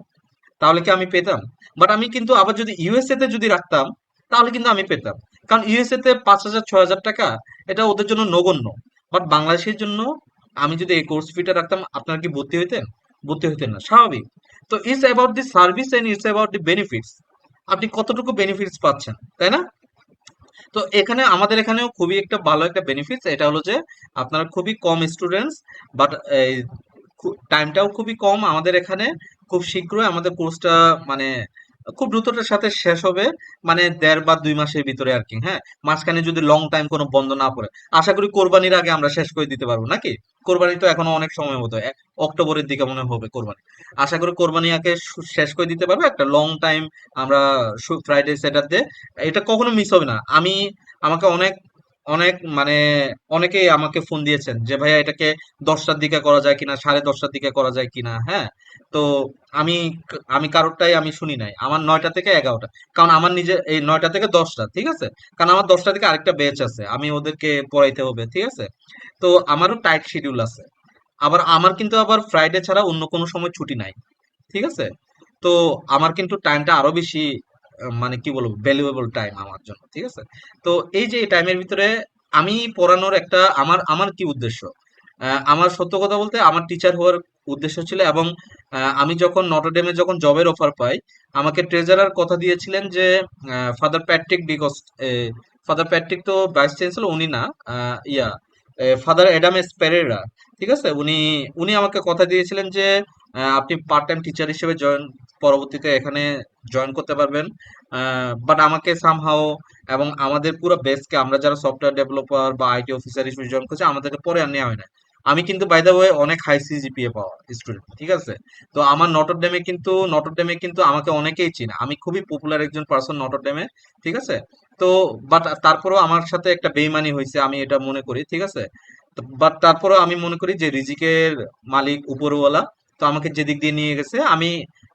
তাহলে কি আমি পেতাম? বাট আমি কিন্তু আবার যদি ইউএসএ তে যদি রাখতাম, তাহলে কিন্তু আমি পেতাম। কারণ ইউএসএ তে 5000 6000 টাকা এটা ওদের জন্য নগণ্য। বাট বাংলাদেশের জন্য আমি যদি এই কোর্স ফিটা রাখতাম, আপনারা কি ভর্তি হইতেন? ভর্তি হইতেন না, স্বাভাবিক। তো it's about the service and it's about the benefits. আপনি কতটুকু বেনিফিটস পাচ্ছেন, তাই না? তো এখানে আমাদের এখানেও খুবই একটা ভালো একটা বেনিফিটস, এটা হলো যে আপনারা খুবই কম স্টুডেন্টস, বাট টাইমটাও খুবই কম আমাদের এখানে। খুব শীঘ্রই আমাদের কোর্সটা মানে খুব দ্রুততার সাথে শেষ হবে, মানে 1.5 বা 2 মাসের ভিতরে আর কি। হ্যাঁ, মাঝখানে যদি লং টাইম কোনো বন্ধ না পড়ে, আশা করি কোরবানির আগে আমরা শেষ করে দিতে পারবো নাকি? কোরবানি তো এখনো অনেক সময় মতো, অক্টোবরের দিকে মনে হয় হবে কোরবানি। আশা করি কোরবানি আগে শেষ করে দিতে পারবো একটা লং টাইম। আমরা ফ্রাইডে স্যাটারডে এটা কখনো মিস হবে না। আমাকে অনেক অনেক মানে অনেকেই আমাকে ফোন দিয়েছেন যে ভাইয়া এটাকে 10টার দিকে করা যায় কিনা, 10:30টার দিকে করা যায় কিনা। হ্যাঁ, তো আমি আমি কারোরটাই আমি শুনি নাই, আমার 9টা থেকে 11টা। কারণ আমার নিজে এই 9টা থেকে 10টা, ঠিক আছে। কারণ আমার 10টা থেকে আরেকটা ব্যাচ আছে, আমি ওদেরকে পড়াইতে হবে, ঠিক আছে। তো আমারও টাইট শিডিউল আছে। আবার আমার কিন্তু আবার ফ্রাইডে ছাড়া অন্য কোনো সময় ছুটি নাই, ঠিক আছে। তো আমার কিন্তু টাইমটা আরো বেশি মানে কি বলবো, ভ্যালুয়েবল টাইম আমার জন্য, ঠিক আছে। তো এই যে এই টাইমের ভিতরে আমি পড়ানোর একটা আমার আমার কি উদ্দেশ্য, আমার সত্য কথা বলতে আমার টিচার হওয়ার উদ্দেশ্য ছিল। এবং আমি যখন নটরডেমে যখন জবের অফার পাই, আমাকে ট্রেজারার কথা দিয়েছিলেন যে father Patrick because father Patrick তো ভাইস চ্যান্সেলর উনি না, ইয়া ফাদার অ্যাডামেস পেরেরা, ঠিক আছে। উনি উনি আমাকে কথা দিয়েছিলেন যে আপনি পার্ট টাইম টিচার হিসেবে পরবর্তীতে এখানে জয়েন করতে পারবেন। বাট আমাকে সামহাও এবং আমাদের পুরো বেসকে আমরা যারা সফটওয়্যার ডেভেলপার বা আইটি অফিসার হিসেবে জয়েন করছি, আমাদেরকে পরে আর নেওয়া হয় না। আমি কিন্তু বাই দ্য ওয়ে অনেক হাই সিজিপিএ পাওয়া স্টুডেন্ট, ঠিক আছে। তো আমার নটরডেমে কিন্তু আমাকে অনেকেই চিনে, আমি খুবই পপুলার একজন পার্সন নটরডেমে, ঠিক আছে। তো বাট তারপরেও আমার সাথে একটা বেইমানি হয়েছে, আমি এটা মনে করি, ঠিক আছে। বাট তারপরেও আমি মনে করি যে রিজিকের মালিক উপরওয়ালা। তো আমাকে যেদিক দিয়ে নিয়ে গেছে আমি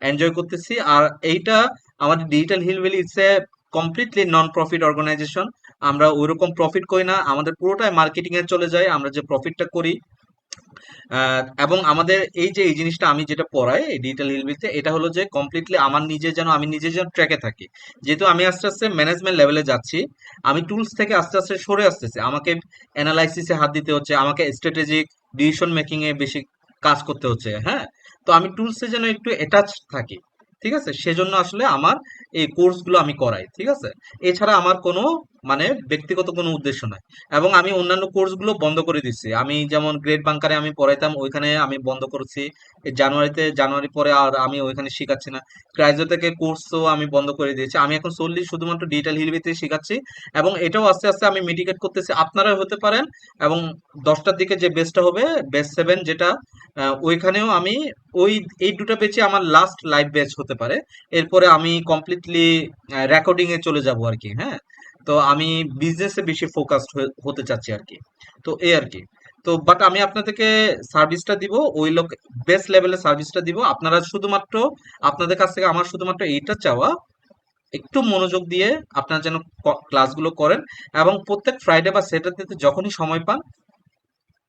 এনজয় করতেছি। আর এইটা আমাদের Digital Hill Valley it's a completely non profit organization. আমরা ওইরকম প্রফিট করি না, আমাদের পুরোটাই মার্কেটিং এ চলে যায়, আমরা যে প্রফিটটা করি। এবং আমাদের এই যে এই জিনিসটা আমি যেটা পড়াই এই ডিজিটাল হিলবিতে, এটা হলো যে কমপ্লিটলি আমি নিজে যেন ট্র্যাকে থাকি। যেহেতু আমি আস্তে আস্তে ম্যানেজমেন্ট লেভেলে যাচ্ছি, আমি টুলস থেকে আস্তে আস্তে সরে আসতেছি, আমাকে অ্যানালাইসিসে হাত দিতে হচ্ছে, আমাকে স্ট্র্যাটেজিক ডিসিশন মেকিং এ বেশি কাজ করতে হচ্ছে। হ্যাঁ, তো আমি টুলসে যেন একটু অ্যাটাচ থাকি, ঠিক আছে। সেজন্য আসলে আমার এই কোর্সগুলো আমি করাই, ঠিক আছে। এছাড়া আমার কোনো মানে ব্যক্তিগত কোনো উদ্দেশ্য নাই। এবং আমি অন্যান্য কোর্সগুলো বন্ধ করে দিচ্ছি। আমি যেমন গ্রেড বাংকারে আমি পড়াইতাম, ওইখানে আমি বন্ধ করেছি। এই জানুয়ারি পরে আর আমি ওইখানে শিখাচ্ছি না। ক্রাইজো থেকে কোর্সও আমি বন্ধ করে দিয়েছি। আমি এখন solely শুধুমাত্র ডিজিটাল হিলবিতে শিখাচ্ছি। এবং এটাও আস্তে আস্তে আমি মিটিগেট করতেছি, আপনারা হতে পারেন। এবং 10টার দিকে যে বেচটা হবে, বেচ 7 যেটা, ওইখানেও আমি ওই এই দুটো বেচে আমার লাস্ট লাইভ ব্যাচ হতে পারে। এরপরে আমি কমপ্লিটলি রেকর্ডিং এ চলে যাব আর কি। হ্যাঁ, তো আমি বিজনেসে বেশি ফোকাসড হতে চাচ্ছি আর কি। তো এই আর কি। তো বাট আমি আপনাদেরকে সার্ভিসটা দিব, ওই লোক বেস্ট লেভেলের সার্ভিসটা দিব। আপনারা শুধুমাত্র আপনাদের কাছ থেকে আমার শুধুমাত্র এইটা চাওয়া, একটু মনোযোগ দিয়ে আপনারা যেন ক্লাসগুলো করেন। এবং প্রত্যেক ফ্রাইডে বা স্যাটারডেতে যখনই সময় পান,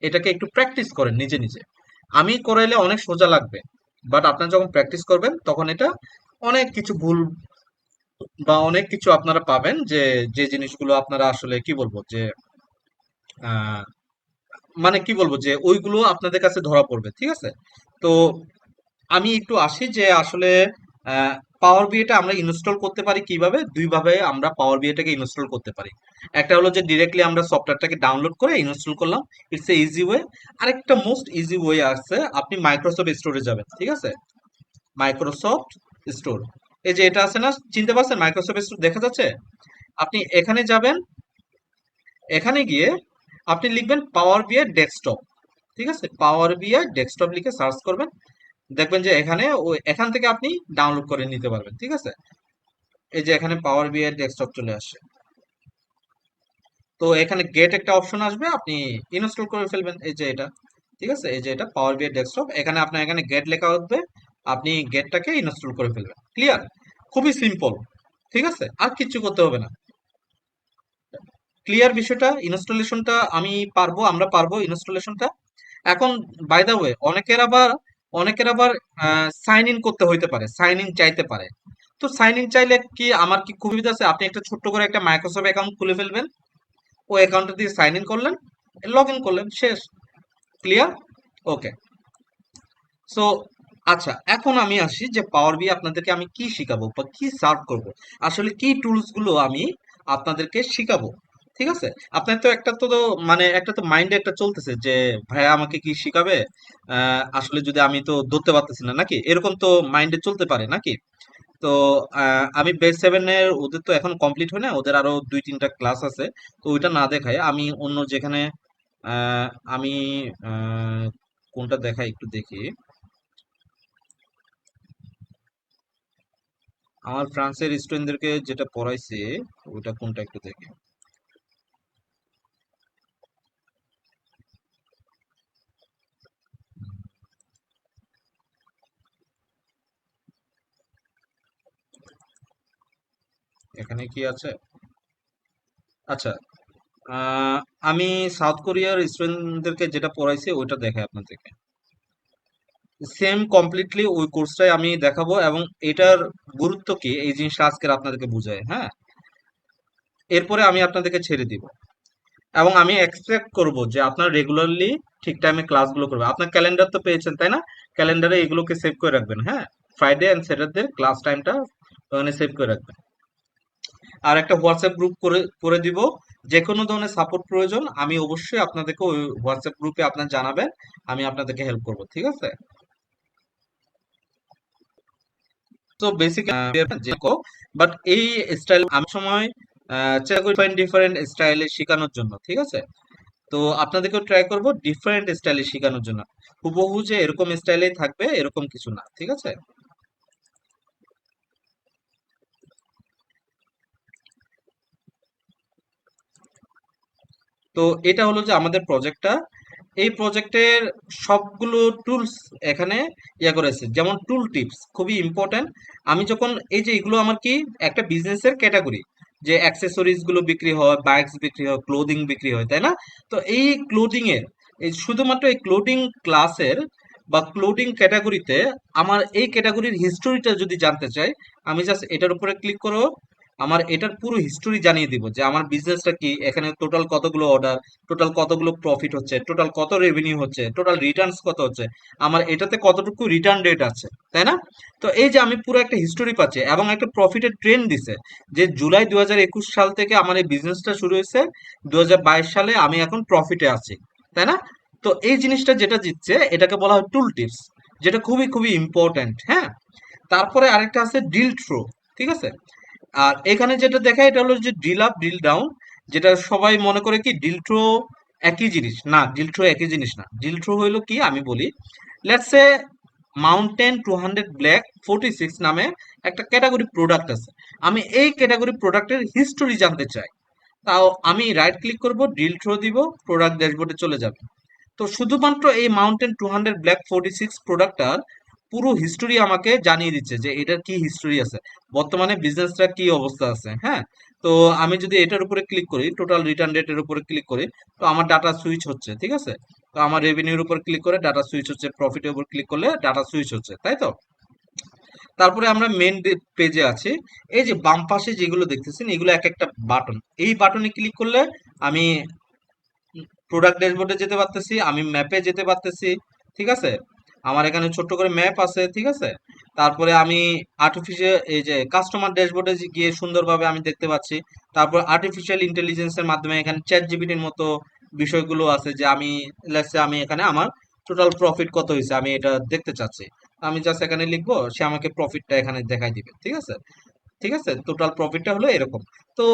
এটাকে একটু প্র্যাকটিস করেন নিজে নিজে। আমি করাইলে অনেক সোজা লাগবে, বাট আপনারা যখন প্র্যাকটিস করবেন তখন এটা অনেক কিছু ভুল বা অনেক কিছু আপনারা পাবেন, যে যে জিনিসগুলো আপনারা আসলে কি বলবো যে আহ, মানে কি বলবো যে ওইগুলো আপনাদের কাছে ধরা পড়বে, ঠিক আছে। তো আমি একটু আসি যে আসলে পাওয়ার বিএটা আমরা ইনস্টল করতে পারি কিভাবে। দুই ভাবে আমরা পাওয়ার বিএটাকে ইনস্টল করতে পারি। একটা হলো যে ডিরেক্টলি আমরা সফটওয়্যারটাকে ডাউনলোড করে ইনস্টল করলাম, ইটস এ ইজি ওয়ে। আরেকটা মোস্ট ইজি ওয়ে আছে, আপনি মাইক্রোসফট স্টোরে যাবেন, ঠিক আছে। মাইক্রোসফট স্টোর, এই যে এটা আছে না, চিনতে পারছেন মাইক্রোসফট স্টোর দেখা যাচ্ছে। আপনি এখানে যাবেন, এখানে গিয়ে আপনি লিখবেন পাওয়ার বিআই ডেস্কটপ, ঠিক আছে। পাওয়ার বিআই ডেস্কটপ লিখে সার্চ করবেন, দেখবেন যে এখানে এখান থেকে আপনি ডাউনলোড করে নিতে পারবেন, ঠিক আছে। এই যে এখানে পাওয়ার বিআই ডেস্কটপ চলে আসে। তো এখানে গেট একটা অপশন আসবে, আপনি ইনস্টল করে ফেলবেন, এই যে এটা, ঠিক আছে, এই যে এটা পাওয়ার বিআই ডেস্কটপ, এখানে আপনার এখানে গেট লেখা হবে, আপনি গেটটাকে ইনস্টল করে ফেলবেন। ক্লিয়ার? খুবই সিম্পল, ঠিক আছে, আর কিচ্ছু করতে হবে না। ক্লিয়ার বিষয়টা? ইনস্টলেশনটা আমি পারবো, আমরা পারবো ইনস্টলেশনটা। এখন বাই দা ওয়ে, অনেকের আবার সাইন ইন করতে হইতে পারে, সাইন ইন চাইতে পারে। তো সাইন ইন চাইলে কি আমার কি সুবিধা আছে, আপনি একটা ছোট্ট করে একটা মাইক্রোসফট অ্যাকাউন্ট খুলে ফেলবেন, ওই অ্যাকাউন্টে দিয়ে সাইন ইন করলেন, লগ ইন করলেন, শেষ। ক্লিয়ার? ওকে। সো আচ্ছা, এখন আমি আসি যে পাওয়ার বি আপনাদেরকে আমি কি শিখাবো বা কি সার্ভ করব, আসলে কি টুলস গুলো আমি আপনাদেরকে শিখাবো। ঠিক আছে, আপনার তো একটা তো মাইন্ডে একটা চলতেছে যে ভাইয়া আমাকে কি শিখাবে, আসলে যদি আমি তো ধরতে পারতেছি না নাকি, এরকম তো মাইন্ডে চলতে পারে নাকি। তো আমি বেস সেভেন এর ওদের তো এখন কমপ্লিট হয় না, ওদের আরো 2-3টা ক্লাস আছে। তো ওইটা না দেখায় আমি অন্য যেখানে আহ, আমি আহ, কোনটা দেখাই একটু দেখি। আমার ফ্রান্সের স্টুডেন্টদেরকে যেটা পড়াইছে ওটা কোনটা একটু দেখি। এখানে কি আছে? আচ্ছা, আহ, আমি সাউথ কোরিয়ার স্টুডেন্টদেরকে যেটা পড়াইছি ওইটা দেখাই আপনাদেরকে। সেম কমপ্লিটলি ওই কোর্সটাই আমি দেখাবো, এবং এটার গুরুত্ব কি এই জিনিসটা আজকে আপনাদেরকে বুঝাই, হ্যাঁ। এরপরে আমি আপনাদেরকে ছেড়ে দিব, এবং আমি এক্সপেক্ট করব যে আপনার রেগুলারলি ঠিক টাইমে ক্লাসগুলো করবে। আপনার ক্যালেন্ডার তো পেয়েছেন তাই না? ক্যালেন্ডারে এগুলোকে সেভ করে রাখবেন, হ্যাঁ। ফ্রাইডে অ্যান্ড স্যাটারডে ক্লাস টাইমটা ওখানে সেভ করে রাখবেন। আর একটা হোয়াটসঅ্যাপ গ্রুপ করে করে দিব, যে কোনো ধরনের সাপোর্ট প্রয়োজন আমি অবশ্যই আপনাদেরকে ওই হোয়াটসঅ্যাপ গ্রুপে আপনার জানাবেন, আমি আপনাদেরকে হেল্প করব, ঠিক আছে। তো বেসিক বাট এই স্টাইল আমি সময় চেষ্টা করি ডিফারেন্ট ডিফারেন্ট স্টাইলে শেখানোর জন্য, ঠিক আছে। তো আপনাদেরকেও ট্রাই করব ডিফারেন্ট স্টাইলে শেখানোর জন্য, হুবহু যে এরকম স্টাইলেই থাকবে এরকম কিছু না, ঠিক আছে। তো এটা হলো যে আমাদের প্রজেক্টটা, এই প্রজেক্টের সবগুলো টুলস এখানে করেছে, যেমন টুল টিপস খুবই ইম্পর্টেন্ট। আমি যখন এই যে এগুলো আমার কি একটা বিজনেসের ক্যাটাগরি, যে অ্যাক্সেসরিজ গুলো বিক্রি হয়, বাইকস বিক্রি হয়, ক্লোদিং বিক্রি হয়, তাই না? তো এই ক্লোদিং এর, এই শুধুমাত্র এই ক্লোদিং ক্লাসের বা ক্লোদিং ক্যাটাগরিতে আমার এই ক্যাটাগরির হিস্টোরিটা যদি জানতে চাই, আমি জাস্ট এটার উপরে ক্লিক করব, আমার এটার পুরো হিস্টোরি জানিয়ে দিব যে আমার বিজনেসটা কি, এখানে টোটাল কতগুলো অর্ডার, টোটাল কতগুলো প্রফিট হচ্ছে, টোটাল কত রেভিনিউ হচ্ছে, টোটাল রিটার্নস কত হচ্ছে, আমার এটাতে কতটুকু রিটার্ন রেট আছে, তাই না? তো এই যে আমি পুরো একটা হিস্টোরি পাচ্ছি, এবং একটা প্রফিটের ট্রেন্ড দিছে, যে জুলাই 2021 সাল থেকে আমার এই বিজনেসটা শুরু হয়েছে, 2022 সালে আমি এখন প্রফিটে আছি, তাই না? তো এই জিনিসটা যেটা দিচ্ছে এটাকে বলা হয় টুল টিপস, যেটা খুবই খুবই ইম্পর্ট্যান্ট, হ্যাঁ। তারপরে আরেকটা আছে ডিল থ্রো, ঠিক আছে। আর এখানে যেটা দেখায় এটা হলো যে ডিল আপ ডিল ডাউন, যেটা সবাই মনে করে কি ডিল থ্রো একই জিনিস, না, ডিল থ্রো একই জিনিস না। ডিল থ্রো হইলো কি আমি বলি, লেটস সে মাউন্টেন 200 ব্ল্যাক 46 নামে একটা ক্যাটাগরি প্রোডাক্ট আছে, আমি এই ক্যাটাগরি প্রোডাক্টের হিস্টোরি জানতে চাই। তাও আমি রাইট ক্লিক করব, ডিল থ্রো দিব, প্রোডাক্ট ড্যাশবোর্ডে চলে যাবে। তো শুধুমাত্র এই মাউন্টেন 200 ব্ল্যাক 46 প্রোডাক্টটার পুরো হিস্টোরি আমাকে জানিয়ে দিচ্ছে যে এটার কি হিস্টোরি আছে, বর্তমানে বিজনেসটা কি অবস্থা আছে, হ্যাঁ। তো আমি যদি এটার উপরে ক্লিক করি, টোটাল রিটার্ন রেটের উপরে ক্লিক করি, তো আমার ডাটা সুইচ হচ্ছে, ঠিক আছে। তো আমার রেভিনিউর উপর ক্লিক করে ডাটা সুইচ হচ্ছে, প্রফিটের উপর ক্লিক করলে ডাটা সুইচ হচ্ছে, তাই তো। তারপরে আমরা মেন পেজে আছি, এই যে বাম পাশে যেগুলো দেখতেছেন এগুলো এক একটা বাটন, এই বাটনে ক্লিক করলে আমি প্রোডাক্ট ড্যাশবোর্ডে যেতে পারতেছি, আমি ম্যাপে যেতে পারতেছি, ঠিক আছে। আমার এখানে ছোট্ট করে ম্যাপ আছে, ঠিক আছে। তারপরে আমি আর্টিফিশিয়াল এই যে কাস্টমার ড্যাশবোর্ডে গিয়ে সুন্দরভাবে আমি দেখতে পাচ্ছি। তারপর আর্টিফিশিয়াল ইন্টেলিজেন্সের মাধ্যমে এখানে চ্যাট জিপিটির মতো বিষয়গুলো আছে, যে আমি লেটস সে আমি এখানে আমার টোটাল প্রফিট কত হয়েছে আমি এটা দেখতে চাচ্ছি। আমি জাস্ট এখানে লিখবো, সে আমাকে প্রফিটটা এখানে দেখাই দিবে, ঠিক আছে। ঠিক আছে, টোটাল প্রফিটটা হলো এরকম। তো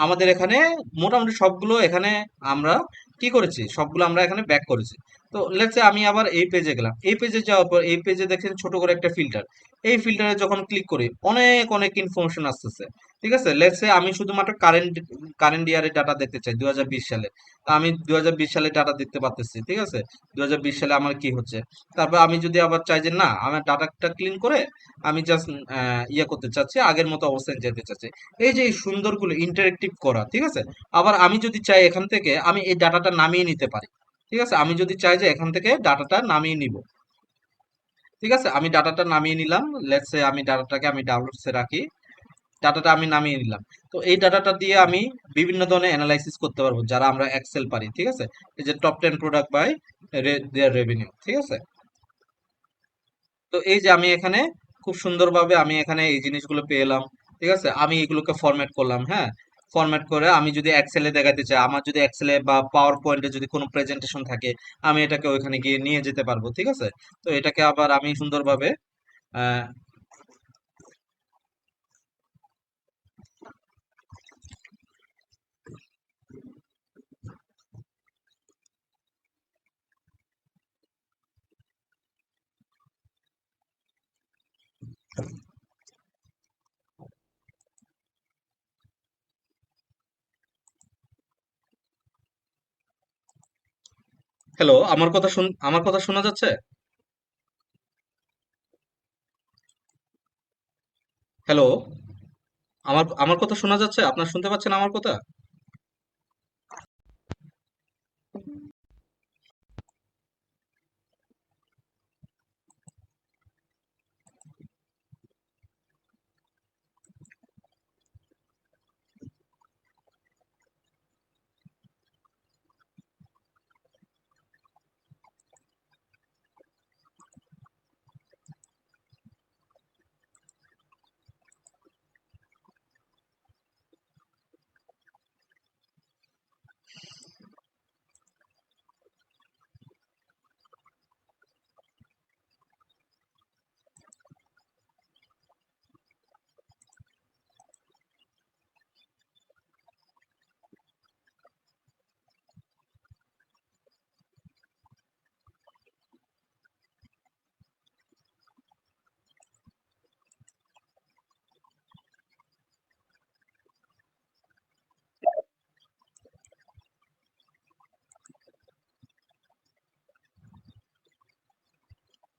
আমাদের এখানে মোটামুটি সবগুলো এখানে আমরা কি করেছি, সবগুলো আমরা এখানে ব্যাক করেছি। তো লেটস সে আমি আবার এই পেজে গেলাম, এই পেজে যাওয়ার পর এই পেজে দেখেন ছোট করে একটা ফিল্টার, এই ফিল্টারে যখন ক্লিক করি অনেক অনেক ইনফরমেশন আসতেছে। ঠিক আছে, লেটস সে আমি শুধুমাত্র কারেন্ট কারেন্ট ইয়ারের ডাটা দেখতে চাই 2020 সালে, তো আমি 2020 সালে ডাটা দেখতে পাচ্ছি। ঠিক আছে, 2020 সালে আমার কি হচ্ছে। তারপর আমি যদি আবার চাই যে না আমার ডাটাটা ক্লিন করে আমি জাস্ট ইয়ে করতে চাচ্ছি, আগের মতো অবস্থায় যেতে চাচ্ছি, এই যে এই সুন্দরগুলো ইন্টারেক্টিভ করা। ঠিক আছে, আবার আমি যদি চাই এখান থেকে আমি এই ডাটাটা নামিয়ে নিতে পারি। ঠিক আছে, আমি যদি চাই যে এখান থেকে ডাটাটা নামিয়ে নিব, ঠিক আছে, আমি ডাটাটা নামিয়ে নিলাম। লেটস সে আমি ডাটাটাকে আমি ডাউনলোডসে রাখি, ডাটাটা আমি নামিয়ে নিলাম। তো এই ডাটাটা দিয়ে আমি বিভিন্ন ধরনের অ্যানালাইসিস করতে পারবো, যারা আমরা এক্সেল পারি। ঠিক আছে, এই যে top 10 product by their revenue. ঠিক আছে, তো এই যে আমি এখানে খুব সুন্দরভাবে আমি এখানে এই জিনিসগুলো পেয়ে এলাম। ঠিক আছে, আমি এগুলোকে ফরম্যাট করলাম। হ্যাঁ, ফরম্যাট করে আমি যদি এক্সেলে দেখাতে চাই, আমার যদি এক্সেলে বা পাওয়ার পয়েন্টে যদি কোনো প্রেজেন্টেশন থাকে, আমি এটাকে ওইখানে গিয়ে নিয়ে যেতে পারবো। ঠিক আছে, তো এটাকে আবার আমি সুন্দরভাবে আহ হ্যালো, আমার কথা শোনা যাচ্ছে? হ্যালো, আমার কথা শোনা যাচ্ছে? আপনার শুনতে পাচ্ছেন আমার কথা?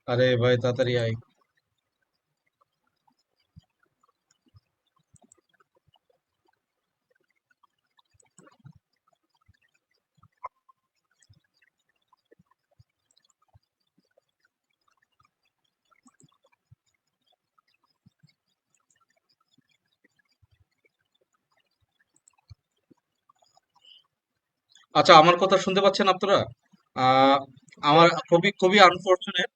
আরে ভাই তাড়াতাড়ি আয়। আচ্ছা, আমার কথা শুনতে পাচ্ছেন আপনারা? আহ আমার খুবই খুবই আনফরচুনেট,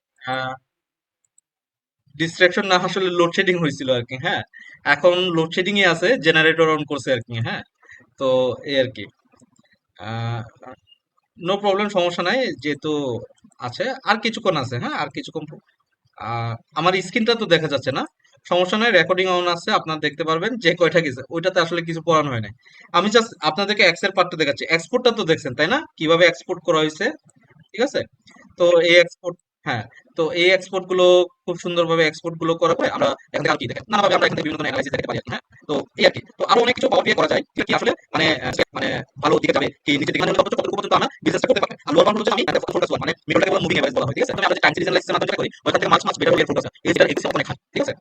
ডিস্ট্রাকশন না, আসলে লোডশেডিং হয়েছিল আর কি। হ্যাঁ, এখন লোডশেডিং ই আছে, জেনারেটর অন করছে আর কি। হ্যাঁ, তো এই আর কি। নো প্রবলেম, সমস্যা নাই, যেহেতু আছে আর কিছুক্ষণ আছে। হ্যাঁ, আর কিছুক্ষণ আমার স্ক্রিনটা তো দেখা যাচ্ছে না, সমস্যা নাই, রেকর্ডিং অন আছে, আপনারা দেখতে পারবেন যে কয়টা গেছে। ওইটাতে আসলে কিছু পড়ানো হয় নাই, আমি জাস্ট আপনাদেরকে এক্সেল পার্টটা দেখাচ্ছি। এক্সপোর্টটা তো দেখছেন তাই না, কিভাবে এক্সপোর্ট করা হয়েছে। ঠিক আছে, তো এই এক্সপোর্ট, হ্যাঁ, তো এই এক্সপোর্ট গুলো খুব সুন্দরভাবে এক্সপোর্ট গুলো করার পরে আমরা এখান থেকে আর কি দেখেন নানাভাবে আমরা এখান থেকে বিভিন্ন ধরনের অ্যানালাইসিস দেখতে পারি আর কি। হ্যাঁ, তো এই আর কি। তো আরো অনেক কিছু পাওয়ার দিয়ে করা যায়, যেটা কি আসলে মানে মানে ভালো দিকে যাবে কি নিচের দিকে, মানে কত কত পর্যন্ত আমরা বিজনেসটা করতে পারি। আর লোয়ার বাউন্ড হচ্ছে আমি ফোকাস মানে মেথডটাকে বলা মুভিং এভারেজ বলা হয়। ঠিক আছে, তো আমরা যে টাইম সিরিজ অ্যানালাইসিসের মাধ্যমে করি ওইখান থেকে মাছ মাছ বেটার হয়ে ফোকাস এই যেটা এক্সেল অনেক হয়। ঠিক আছে,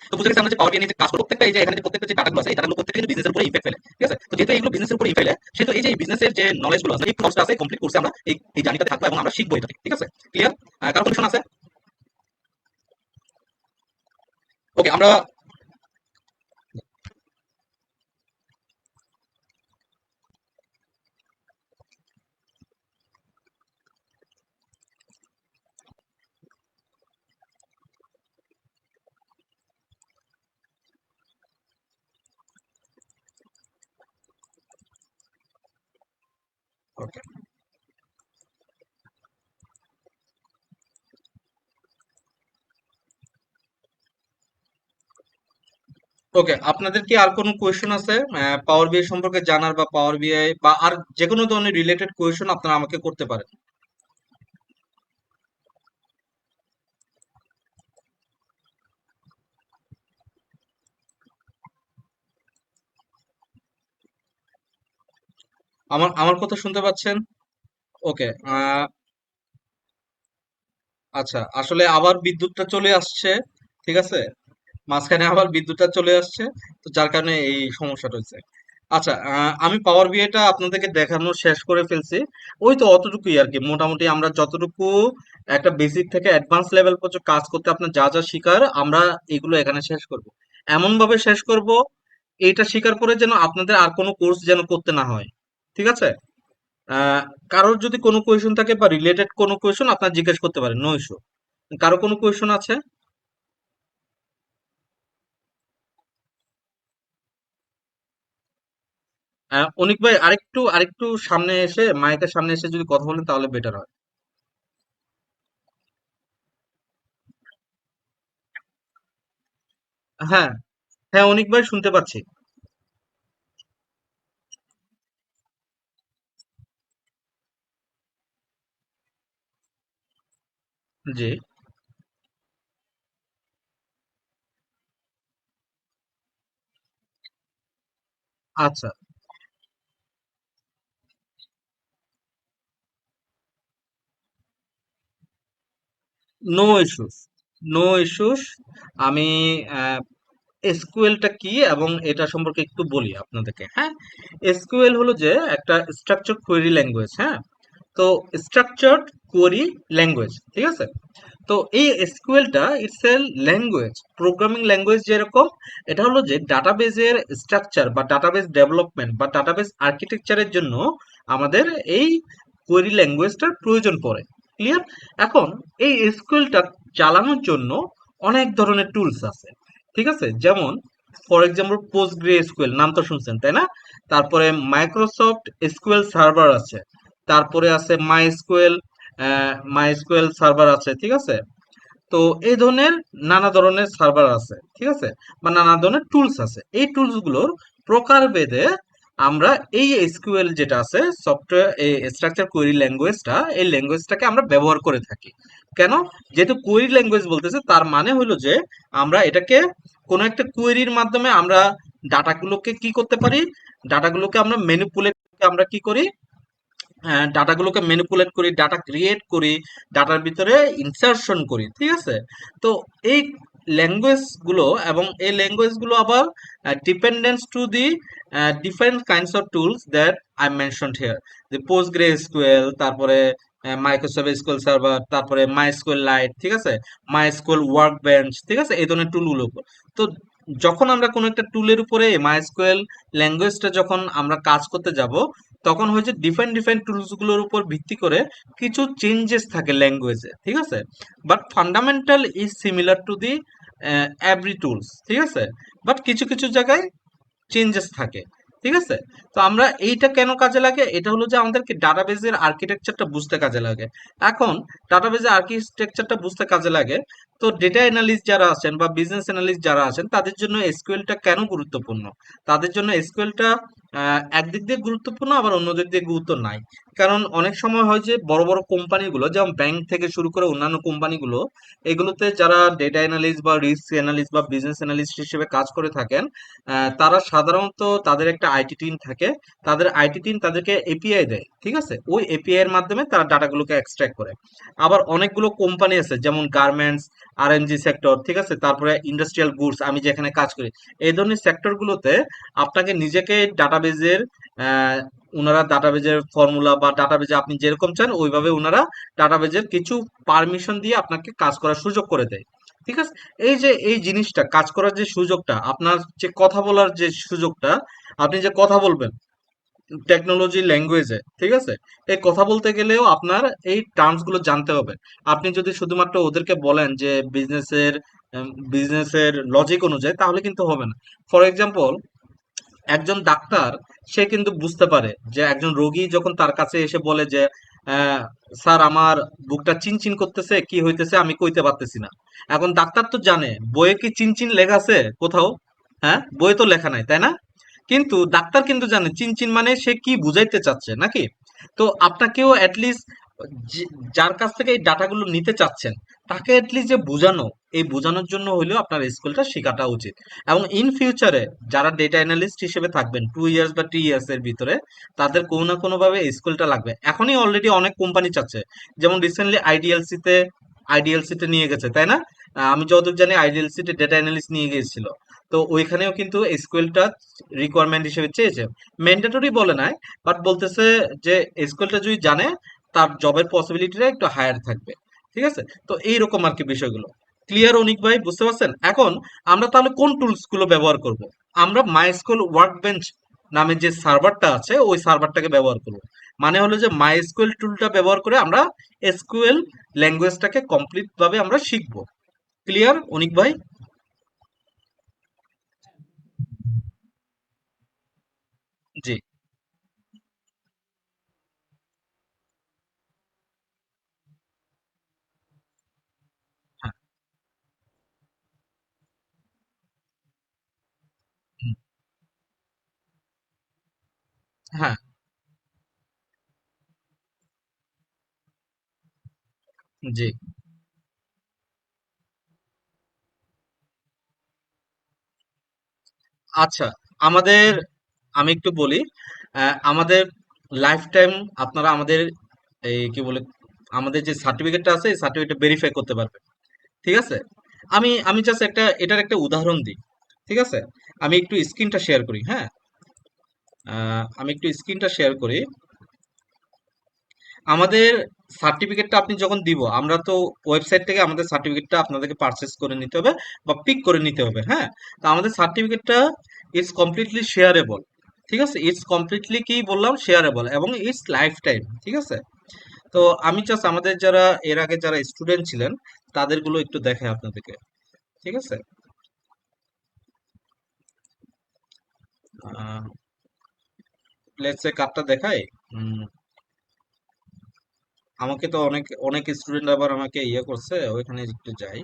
তো বুঝে গেছি আমরা যে পাওয়ার বিআই নিয়ে যে কাজ করব, প্রত্যেকটা এই যে এখানে যে প্রত্যেকটা যে ডাটাগুলো আছে এই ডাটাগুলো প্রত্যেকটা কিন্তু বিজনেসের উপরে ইমপ্যাক্ট ফেলে। ঠিক আছে, তো যেহেতু এইগুলো বিজনেসের উপরে ইমপ্যাক্ট ফেলে, সেহেতু এই যে বিজনেসের যে নলেজ গুলো আছে এই কোর্সটা আছে কমপ্লিট কোর্সে আমরা এই জার্নিটাতে থাকবো এবং আমরা শিখবো এটা। ঠিক আছে, ক্লিয়ার? কারো কোশ্চেন আছে? ওকে, আমরা ওকে ওকে, আপনাদের কি আর কোনো কোয়েশ্চেন আছে পাওয়ার বিআই সম্পর্কে জানার, বা পাওয়ার বিআই বা আর যে কোনো ধরনের রিলেটেড কোয়েশ্চেন আপনারা আমাকে করতে পারেন। আমার আমার কথা শুনতে পাচ্ছেন? ওকে। আচ্ছা, আসলে আবার বিদ্যুৎটা চলে আসছে, ঠিক আছে, মাঝখানে আবার বিদ্যুৎটা চলে আসছে, তো যার কারণে এই সমস্যাটা হচ্ছে। আচ্ছা, আমি পাওয়ার বিআইটা আপনাদেরকে দেখানো শেষ করে ফেলছি। ওই তো অতটুকুই আর কি, মোটামুটি আমরা যতটুকু একটা বেসিক থেকে অ্যাডভান্স লেভেল পর্যন্ত কাজ করতে আপনার যা যা শিকার, আমরা এগুলো এখানে শেষ করব। এমন ভাবে শেষ করব, এটা স্বীকার করে যেন আপনাদের আর কোনো কোর্স যেন করতে না হয়, ঠিক আছে। আহ কারোর যদি কোনো কোয়েশন থাকে বা রিলেটেড কোনো কোয়েশন আপনার জিজ্ঞেস করতে পারেন, নো ইস্যু। কারো কোনো কোয়েশন আছে? অনিক ভাই, আরেকটু আরেকটু সামনে এসে, মাইকের সামনে এসে যদি কথা বলেন তাহলে বেটার হয়। হ্যাঁ, হ্যাঁ, অনিক ভাই শুনতে পাচ্ছি। জি। আচ্ছা, নো ইস্যুস, নো ইস্যুস। আমি এসকিউএলটা কি এবং এটা সম্পর্কে একটু বলি আপনাদেরকে। হ্যাঁ, এসকিউএল হলো যে একটা স্ট্রাকচার কোয়েরি ল্যাঙ্গুয়েজ। হ্যাঁ, তো স্ট্রাকচার্ড কোয়েরি ল্যাঙ্গুয়েজ, ঠিক আছে। তো এই এসকিউএলটা it's a language, programming language যেরকম, এটা হলো যে ডাটাবেজের স্ট্রাকচার বা ডাটাবেজ ডেভেলপমেন্ট বা ডাটাবেজ আর্কিটেকচারের জন্য আমাদের এই কোয়েরি ল্যাঙ্গুয়েজটার প্রয়োজন পড়ে। ক্লিয়ার? এখন এই এসকিউএলটা চালানোর জন্য অনেক ধরনের টুলস আছে, ঠিক আছে। যেমন ফর এক্সাম্পল পোস্টগ্রে এসকিউএল, নাম তো শুনছেন তাই না? তারপরে মাইক্রোসফট এসকিউএল সার্ভার আছে, তারপরে আছে মাই এসকিউএল সার্ভার আছে, ঠিক আছে। তো এই ধরনের নানা ধরনের সার্ভার আছে, ঠিক আছে, বা নানা ধরনের টুলস আছে। এই টুলস গুলোর প্রকারভেদে আমরা এই এসকিউএল যেটা আছে, সফটওয়্যার এই স্ট্রাকচার কোয়েরি ল্যাঙ্গুয়েজটা, এই ল্যাঙ্গুয়েজটাকে আমরা ব্যবহার করে থাকি। কেন? যেহেতু কোয়েরি ল্যাঙ্গুয়েজ বলতেছে, তার মানে হলো যে আমরা এটাকে কোনো একটা কোয়েরির মাধ্যমে আমরা ডাটাগুলোকে কি করতে পারি, ডাটাগুলোকে আমরা ম্যানিপুলেট, আমরা কি করি, ডাটাগুলোকে ম্যানিপুলেট করি, ডাটা ক্রিয়েট করি, ডাটার ভিতরে ইনসার্শন করি, ঠিক আছে। তো এই ল্যাঙ্গুয়েজ গুলো, এবং এই ল্যাঙ্গুয়েজ গুলো আবার dependence to the different kinds of tools that I mentioned here, যে পোস্টগ্রে এসকিউএল, তারপরে মাইক্রোসফট এসকিউএল সার্ভার, তারপরে মাইএসকিউএল লাইট, ঠিক আছে, মাইএসকিউএল ওয়ার্ক বেঞ্চ, ঠিক আছে, এই ধরনের টুলগুলো উপর। তো যখন আমরা কোনো একটা টুলের উপরে মাইএসকিউএল ল্যাঙ্গুয়েজটা যখন আমরা কাজ করতে যাব, তখন হয়েছে ডিফারেন্ট ডিফারেন্ট টুলস গুলোর উপর ভিত্তি করে কিছু চেঞ্জেস থাকে ল্যাঙ্গুয়েজে, ঠিক আছে। But fundamental is similar to the every tools, ঠিক আছে। বাট কিছু কিছু জায়গায় চেঞ্জেস থাকে, ঠিক আছে। তো আমরা এইটা কেন কাজে লাগে, এটা হলো যে আমাদেরকে ডাটাবেজের আর্কিটেকচারটা বুঝতে কাজে লাগে। এখন ডাটাবেজের আর্কিটেকচারটা বুঝতে কাজে লাগে, তো ডেটা অ্যানালিস্ট যারা আছেন বা বিজনেস অ্যানালিস্ট যারা আছেন, তাদের জন্য এসকিউএলটা কেন গুরুত্বপূর্ণ? তাদের জন্য এসকিউএলটা একদিক দিয়ে গুরুত্বপূর্ণ, আবার অন্য দিক দিয়ে গুরুত্ব নাই। কারণ অনেক সময় হয় যে বড় বড় কোম্পানিগুলো, যেমন ব্যাংক থেকে শুরু করে অন্যান্য কোম্পানিগুলো, এগুলোতে যারা ডেটা অ্যানালিস্ট বা রিস্ক অ্যানালিস্ট বা বিজনেস অ্যানালিস্ট হিসেবে কাজ করে থাকেন, তারা সাধারণত তাদের একটা আইটি টিম থাকে, তাদের আইটি টিম তাদেরকে এপিআই দেয়, ঠিক আছে। ওই এপিআই এর মাধ্যমে তারা ডাটাগুলোকে এক্সট্রাক্ট করে। আবার অনেকগুলো কোম্পানি আছে, যেমন গার্মেন্টস, আরএনজি সেক্টর, ঠিক আছে, তারপরে ইন্ডাস্ট্রিয়াল গুডস, আমি যেখানে কাজ করি, এই ধরনের সেক্টরগুলোতে আপনাকে নিজেকে ডাটাবেজের ওনারা ডাটাবেজের ফর্মুলা বা ডাটাবেজে আপনি যেরকম চান ওইভাবে ওনারা ডাটাবেজের কিছু পারমিশন দিয়ে আপনাকে কাজ করার সুযোগ করে দেয়, ঠিক আছে। এই যে এই জিনিসটা, কাজ করার যে সুযোগটা, আপনার যে কথা বলার যে সুযোগটা, আপনি যে কথা বলবেন টেকনোলজি ল্যাঙ্গুয়েজে, ঠিক আছে, এই কথা বলতে গেলেও আপনার এই টার্মস গুলো জানতে হবে। আপনি যদি শুধুমাত্র ওদেরকে বলেন যে বিজনেসের লজিক অনুযায়ী, তাহলে কিন্তু হবে না। ফর এক্সাম্পল, একজন ডাক্তার, সে কিন্তু বুঝতে পারে যে একজন রোগী যখন তার কাছে এসে বলে যে আহ, স্যার আমার বুকটা চিনচিন করতেছে, কি হইতেছে আমি কইতে পারতেছি না। এখন ডাক্তার তো জানে বইয়ে কি চিনচিন লেখা আছে কোথাও? হ্যাঁ, বইয়ে তো লেখা নাই তাই না? কিন্তু ডাক্তার কিন্তু জানে চিনচিন মানে সে কি বুঝাইতে চাচ্ছে নাকি। তো আপনাকেও অ্যাটলিস্ট যার কাছ থেকে এই ডাটাগুলো নিতে চাচ্ছেন তাকে অ্যাটলিস্ট যে বোঝানো, এই বোঝানোর জন্য হলেও আপনার স্কিলটা শেখাটা উচিত। এবং ইন ফিউচারে যারা ডেটা অ্যানালিস্ট হিসেবে থাকবেন 2 ইয়ার্স বা 3 ইয়ার্স এর ভিতরে, তাদের কোনো না কোনো ভাবে এই স্কিলটা লাগবে। এখনই অলরেডি অনেক কোম্পানি চাচ্ছে, যেমন রিসেন্টলি আইডিএলসি তে নিয়ে গেছে, তাই না? আমি যতদূর জানি আইডিএলসি তে ডেটা অ্যানালিস্ট নিয়ে গিয়েছিল। তো ওইখানেও কিন্তু এসকিউএলটা রিকোয়ারমেন্ট হিসেবে চেয়েছে, ম্যান্ডেটরি বলে নাই, বাট বলতেছে যে এসকিউএলটা যদি জানে তার জবের পসিবিলিটিটা একটু হায়ার থাকবে। ঠিক আছে? তো এইরকম আর কি বিষয়গুলো। ক্লিয়ার অনিক ভাই, বুঝতে পারছেন? এখন আমরা তাহলে কোন টুলস গুলো ব্যবহার করব? আমরা মাইস্কুল ওয়ার্কবেঞ্চ নামে যে সার্ভারটা আছে ওই সার্ভারটাকে ব্যবহার করব। মানে হলো যে মাইস্কুয়েল টুলটা ব্যবহার করে আমরা এসকিউএল ল্যাঙ্গুয়েজটাকে কমপ্লিট ভাবে আমরা শিখবো। ক্লিয়ার অনিক ভাই? জি। হ্যাঁ। হুম, হ্যাঁ। জি। আচ্ছা, আমাদের, আমি একটু বলি, আমাদের লাইফ টাইম আপনারা আমাদের এই কি বলে আমাদের যে সার্টিফিকেটটা আছে এই সার্টিফিকেটটা ভেরিফাই করতে পারবেন। ঠিক আছে? আমি জাস্ট এটার একটা উদাহরণ দিই। ঠিক আছে? আমি একটু স্ক্রিনটা শেয়ার করি, হ্যাঁ? আমি একটু স্ক্রিনটা শেয়ার করি। আমাদের সার্টিফিকেটটা আপনি যখন দিব, আমরা তো ওয়েবসাইট থেকে আমাদের সার্টিফিকেটটা আপনাদেরকে পারচেজ করে নিতে হবে বা পিক করে নিতে হবে, হ্যাঁ? তো আমাদের সার্টিফিকেটটা ইটস কমপ্লিটলি শেয়ারেবল। ঠিক আছে? ইটস কমপ্লিটলি কি বললাম, শেয়ারেবল, এবং ইটস লাইফ টাইম। ঠিক আছে? তো আমি জাস্ট আমাদের যারা এর আগে যারা স্টুডেন্ট ছিলেন তাদেরগুলো একটু দেখাই আপনাদেরকে। ঠিক আছে? লেটস সে কার্ডটা দেখাই। উম, আমাকে তো অনেক অনেক স্টুডেন্ট আবার আমাকে ইয়ে করছে, ওইখানে একটু যাই।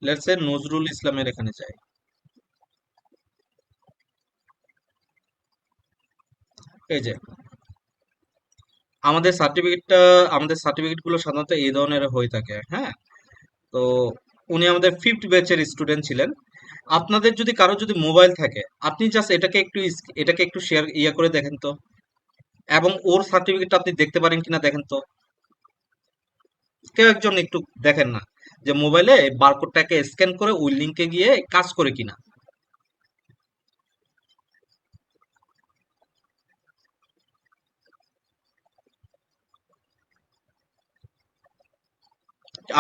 লেটস সে নজরুল ইসলামের এখানে যাই। এই যে আমাদের সার্টিফিকেট গুলো সাধারণত এই ধরনের হয়ে থাকে, হ্যাঁ? তো উনি আমাদের ফিফথ ব্যাচের স্টুডেন্ট ছিলেন। আপনাদের যদি কারো যদি মোবাইল থাকে, আপনি জাস্ট এটাকে একটু শেয়ার করে দেখেন তো, এবং ওর সার্টিফিকেটটা আপনি দেখতে পারেন কিনা দেখেন তো। কেউ একজন একটু দেখেন না যে মোবাইলে বারকোডটাকে স্ক্যান করে ওই লিংকে গিয়ে কাজ করে কিনা।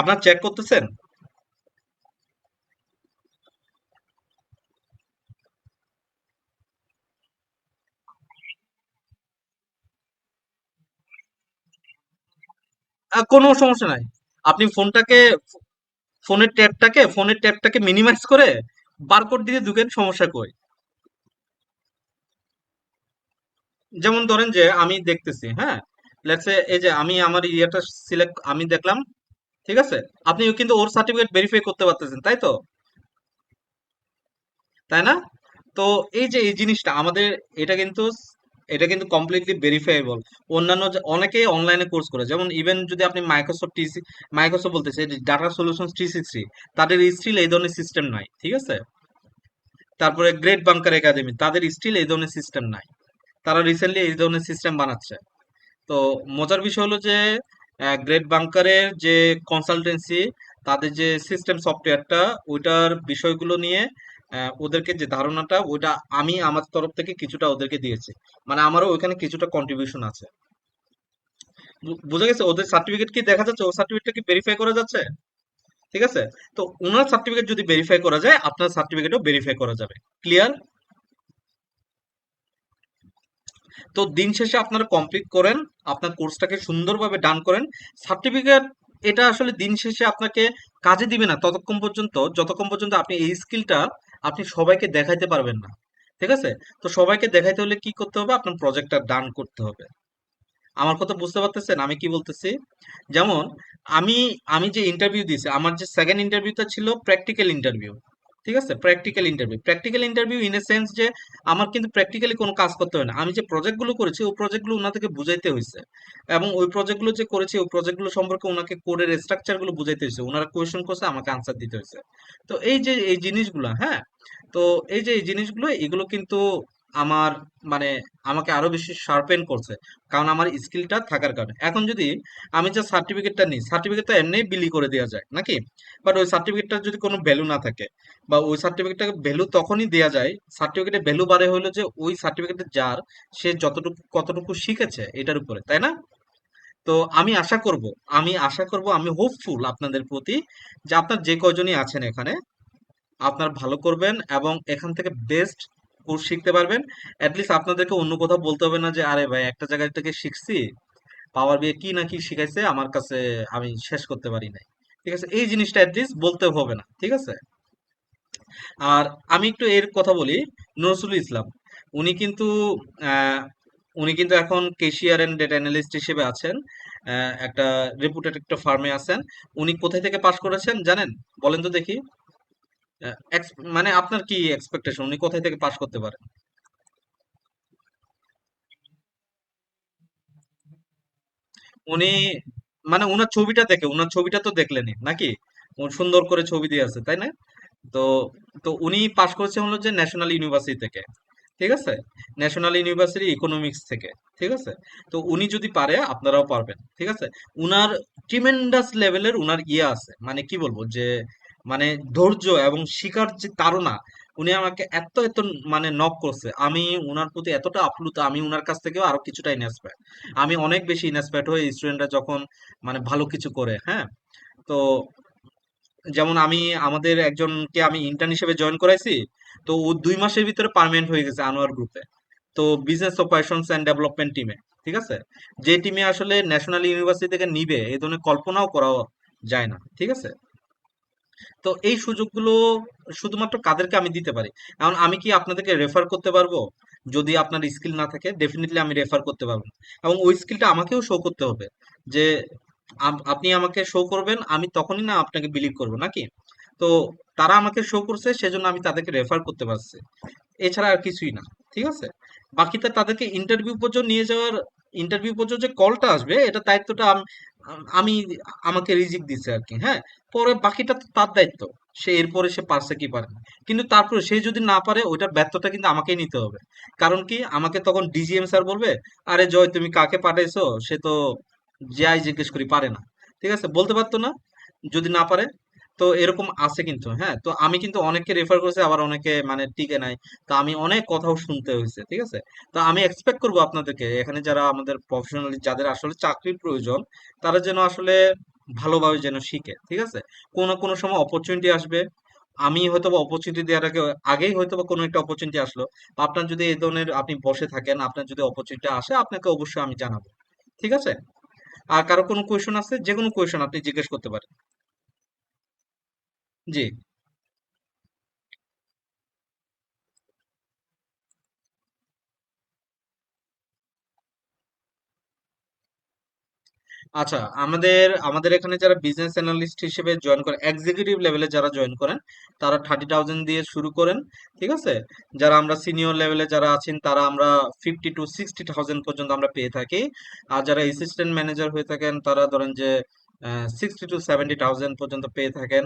আপনার চেক করতেছেন? কোনো সমস্যা নাই। আপনি ফোনের ট্যাবটাকে মিনিমাইজ করে বারকোড দিয়ে ঢুকেন, সমস্যা কই? যেমন ধরেন যে আমি দেখতেছি, হ্যাঁ? লেটস সে এই যে আমি আমার ইয়েটা সিলেক্ট আমি দেখলাম, ঠিক আছে? আপনি কিন্তু ওর সার্টিফিকেট ভেরিফাই করতে পারতেছেন, তাই তো? তাই না? তো এই যে এই জিনিসটা আমাদের, এটা কিন্তু এটা কিন্তু কমপ্লিটলি ভেরিফাইবল। অন্যান্য অনেকেই অনলাইনে কোর্স করে, যেমন ইভেন যদি আপনি মাইক্রোসফট বলতেছে ডাটা সলিউশন 360, তাদের স্টিল এই ধরনের সিস্টেম নাই। ঠিক আছে? তারপরে গ্রেট বাংকার একাডেমি, তাদের স্টিল এই ধরনের সিস্টেম নাই। তারা রিসেন্টলি এই ধরনের সিস্টেম বানাচ্ছে। তো মজার বিষয় হলো যে গ্রেট বাংকারের যে কনসালটেন্সি, তাদের যে সিস্টেম সফটওয়্যারটা, ওইটার বিষয়গুলো নিয়ে ওদেরকে যে ধারণাটা, ওইটা আমি আমার তরফ থেকে কিছুটা ওদেরকে দিয়েছি। মানে আমারও ওইখানে কিছুটা কন্ট্রিবিউশন আছে। বুঝা গেছে? ওদের সার্টিফিকেট কি দেখা যাচ্ছে? ও সার্টিফিকেটটা কি ভেরিফাই করা যাচ্ছে? ঠিক আছে? তো ওনার সার্টিফিকেট যদি ভেরিফাই করা যায়, আপনার সার্টিফিকেটও ভেরিফাই করা যাবে। ক্লিয়ার? তো দিন শেষে আপনারা কমপ্লিট করেন, আপনার কোর্সটাকে সুন্দরভাবে ডান করেন। সার্টিফিকেট, এটা আসলে দিন শেষে আপনাকে কাজে দিবে না ততক্ষণ পর্যন্ত যতক্ষণ পর্যন্ত আপনি এই স্কিলটা আপনি সবাইকে দেখাইতে পারবেন না। ঠিক আছে? তো সবাইকে দেখাইতে হলে কি করতে হবে? আপনার প্রজেক্টটা ডান করতে হবে। আমার কথা বুঝতে পারতেছেন আমি কি বলতেছি? যেমন আমি আমি যে ইন্টারভিউ দিয়েছি, আমার যে সেকেন্ড ইন্টারভিউটা ছিল প্র্যাকটিক্যাল ইন্টারভিউ। ঠিক আছে, practical interview in a sense যে আমার কিন্তু প্র্যাকটিক্যালি কোনো কাজ করতে হয় না, আমি যে প্রজেক্টগুলো করেছি ওই প্রজেক্টগুলো ওনাদেরকে বুঝাইতে হয়েছে, এবং ওই প্রজেক্টগুলো যে করেছি ওই প্রজেক্টগুলো সম্পর্কে ওনাকে কোডের স্ট্রাকচারগুলো বুঝাইতে হয়েছে, ওনারা কোয়েশ্চেন করছে আমাকে আনসার দিতে হয়েছে। তো এই যে এই জিনিসগুলো, হ্যাঁ, তো এই যে এই জিনিসগুলো এগুলো কিন্তু আমার মানে আমাকে আরো বেশি শার্পেন করছে, কারণ আমার স্কিলটা থাকার কারণে। এখন যদি আমি যে সার্টিফিকেটটা নিই, সার্টিফিকেট তো এমনিই বিলি করে দেওয়া যায় নাকি, বাট ওই সার্টিফিকেটটার যদি কোনো ভ্যালু না থাকে, বা ওই সার্টিফিকেটটাকে ভ্যালু তখনই দেওয়া যায়, সার্টিফিকেটের ভ্যালু বাড়ে হলো যে ওই সার্টিফিকেটের যার সে যতটুকু কতটুকু শিখেছে এটার উপরে, তাই না? তো আমি আশা করব আমি হোপফুল আপনাদের প্রতি যে আপনার যে কয়জনই আছেন এখানে আপনারা ভালো করবেন এবং এখান থেকে বেস্ট কোর্স শিখতে পারবেন। অ্যাটলিস্ট আপনাদেরকে অন্য কোথাও বলতে হবে না যে আরে ভাই একটা জায়গা থেকে শিখছি, পাওয়ার বিয়ে কি না কি শিখাইছে আমার কাছে, আমি শেষ করতে পারি নাই। ঠিক আছে, এই জিনিসটা অ্যাটলিস্ট বলতে হবে না, ঠিক আছে। আর আমি একটু এর কথা বলি, নজরুল ইসলাম উনি কিন্তু আহ, উনি কিন্তু এখন কেশিয়ার এন্ড ডেটা অ্যানালিস্ট হিসেবে আছেন, একটা রেপুটেড একটা ফার্মে আছেন। উনি কোথায় থেকে পাশ করেছেন জানেন? বলেন তো দেখি। মানে আপনার কি এক্সপেকটেশন উনি কোথায় থেকে পাশ করতে পারেন? উনি মানে উনার ছবিটা তো দেখলেনই নাকি, ও সুন্দর করে ছবি দিয়ে আছে তাই না? তো তো উনি পাশ করেছেন হলো যে ন্যাশনাল ইউনিভার্সিটি থেকে, ঠিক আছে, ন্যাশনাল ইউনিভার্সিটি ইকোনমিক্স থেকে, ঠিক আছে। তো উনি যদি পারে আপনারাও পারবেন, ঠিক আছে। উনার ট্রিমেন্ডাস লেভেলের উনার ইয়ে আছে, মানে কি বলবো যে মানে ধৈর্য এবং শিকার যে তাড়না, উনি আমাকে এত এত মানে নক করছে, আমি উনার প্রতি এতটা আপ্লুত, আমি উনার কাছ থেকেও আরো কিছুটা ইন্সপায়ার, আমি অনেক বেশি ইন্সপায়ার্ড হই স্টুডেন্টরা যখন মানে ভালো কিছু করে, হ্যাঁ। তো যেমন আমাদের একজনকে আমি ইন্টার্ন হিসেবে জয়েন করাইছি, তো ও 2 মাসের ভিতরে পার্মানেন্ট হয়ে গেছে আনোয়ার গ্রুপে, তো বিজনেস অপারেশনস অ্যান্ড ডেভেলপমেন্ট টিমে, ঠিক আছে। যে টিমে আসলে ন্যাশনাল ইউনিভার্সিটি থেকে নিবে এই ধরনের কল্পনাও করা যায় না, ঠিক আছে। তো এই সুযোগগুলো শুধুমাত্র কাদেরকে আমি দিতে পারি? এখন আমি কি আপনাদেরকে রেফার করতে পারবো? যদি আপনার স্কিল না থাকে ডেফিনেটলি আমি রেফার করতে পারবো না। এবং ওই স্কিলটা আমাকেও শো করতে হবে যে আপনি আমাকে শো করবেন, আমি তখনই না আপনাকে বিলিভ করবো নাকি। তো তারা আমাকে শো করছে সেজন্য আমি তাদেরকে রেফার করতে পারছি, এছাড়া আর কিছুই না, ঠিক আছে। বাকিটা তাদেরকে ইন্টারভিউ পর্যন্ত যে কলটা আসবে এটা দায়িত্বটা আমি আমাকে রিজিক দিছে আর কি, হ্যাঁ। পরে বাকিটা তো তার দায়িত্ব, সে এরপরে সে পারছে কি পারে না। কিন্তু তারপরে সে যদি না পারে ওইটার ব্যর্থতা কিন্তু আমাকেই নিতে হবে। কারণ কি, আমাকে তখন ডিজিএম স্যার বলবে, আরে জয় তুমি কাকে পাঠাইছো, সে তো যাই জিজ্ঞেস করি পারে না, ঠিক আছে, বলতে পারতো না যদি না পারে। তো এরকম আছে কিন্তু, হ্যাঁ। তো আমি কিন্তু অনেককে রেফার করেছি, আবার অনেকে মানে টিকে নাই, তো আমি অনেক কথাও শুনতে হয়েছে, ঠিক আছে। তো আমি এক্সপেক্ট করবো আপনাদেরকে এখানে যারা আমাদের প্রফেশনালি যাদের আসলে চাকরির প্রয়োজন, তারা যেন আসলে ভালোভাবে যেন শিখে, ঠিক আছে। কোনো না কোনো সময় অপরচুনিটি আসবে, আমি হয়তো বা অপরচুনিটি দেওয়ার আগেই হয়তো বা কোনো একটা অপরচুনিটি আসলো, বা আপনার যদি এই ধরনের আপনি বসে থাকেন, আপনার যদি অপরচুনিটি আসে আপনাকে অবশ্যই আমি জানাবো, ঠিক আছে। আর কারো কোনো কোয়েশন আছে, যে কোনো কোয়েশন আপনি জিজ্ঞেস করতে পারেন। জি। আচ্ছা, আমাদের আমাদের এখানে যারা বিজনেস অ্যানালিস্ট হিসেবে জয়েন করেন, এক্সিকিউটিভ লেভেলে যারা জয়েন করেন, তারা 30,000 দিয়ে শুরু করেন, ঠিক আছে। যারা আমরা সিনিয়র লেভেলে যারা আছেন তারা আমরা 50 to 60,000 পর্যন্ত আমরা পেয়ে থাকি। আর যারা অ্যাসিস্ট্যান্ট ম্যানেজার হয়ে থাকেন তারা ধরেন যে 60 to 70,000 পর্যন্ত পেয়ে থাকেন।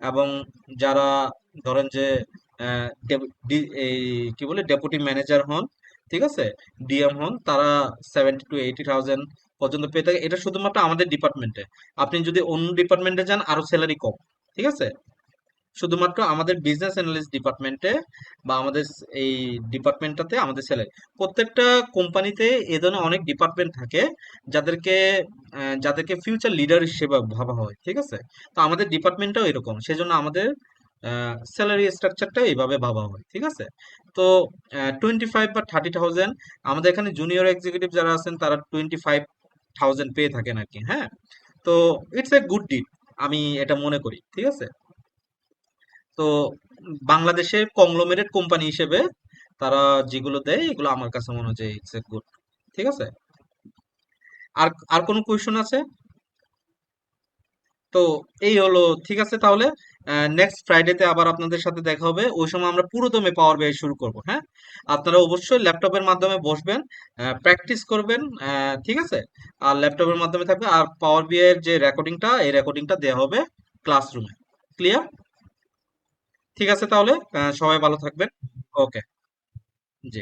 এবং যারা ধরেন যে এই কি বলে ডেপুটি ম্যানেজার হন, ঠিক আছে, ডিএম হন, তারা 70 to 80,000 পর্যন্ত পেয়ে থাকে। এটা শুধুমাত্র আমাদের ডিপার্টমেন্টে, আপনি যদি অন্য ডিপার্টমেন্টে যান আরো স্যালারি কম, ঠিক আছে। শুধুমাত্র আমাদের বিজনেস অ্যানালিস্ট ডিপার্টমেন্টে বা আমাদের এই ডিপার্টমেন্টটাতে আমাদের স্যালারি, প্রত্যেকটা কোম্পানিতে এ ধরনের অনেক ডিপার্টমেন্ট থাকে যাদেরকে যাদেরকে ফিউচার লিডার হিসেবে ভাবা হয়, ঠিক আছে। তো আমাদের ডিপার্টমেন্টটাও এরকম, সেজন্য আমাদের স্যালারি স্ট্রাকচারটা এইভাবে ভাবা হয়, ঠিক আছে। তো 25 বা 30,000, আমাদের এখানে জুনিয়র এক্সিকিউটিভ যারা আছেন তারা 25,000 পেয়ে থাকেন আর কি, হ্যাঁ। তো ইটস এ গুড ডিল, আমি এটা মনে করি, ঠিক আছে। তো বাংলাদেশের কংগ্লোমেরেট কোম্পানি হিসেবে তারা যেগুলো দেয় এগুলো আমার কাছে মনে হয় যে ইটস এ গুড, ঠিক আছে। আর আর কোনো কোয়েশ্চন আছে? তো এই হলো, ঠিক আছে তাহলে নেক্সট ফ্রাইডেতে আবার আপনাদের সাথে দেখা হবে, ওই সময় আমরা পুরোদমে পাওয়ার বিআই শুরু করব। হ্যাঁ, আপনারা অবশ্যই ল্যাপটপের মাধ্যমে বসবেন, প্র্যাকটিস করবেন, ঠিক আছে, আর ল্যাপটপের মাধ্যমে থাকবে, আর পাওয়ার বিআই এর যে রেকর্ডিংটা, এই রেকর্ডিংটা দেওয়া হবে ক্লাসরুমে। ক্লিয়ার? ঠিক আছে তাহলে, সবাই ভালো থাকবেন। ওকে। জি।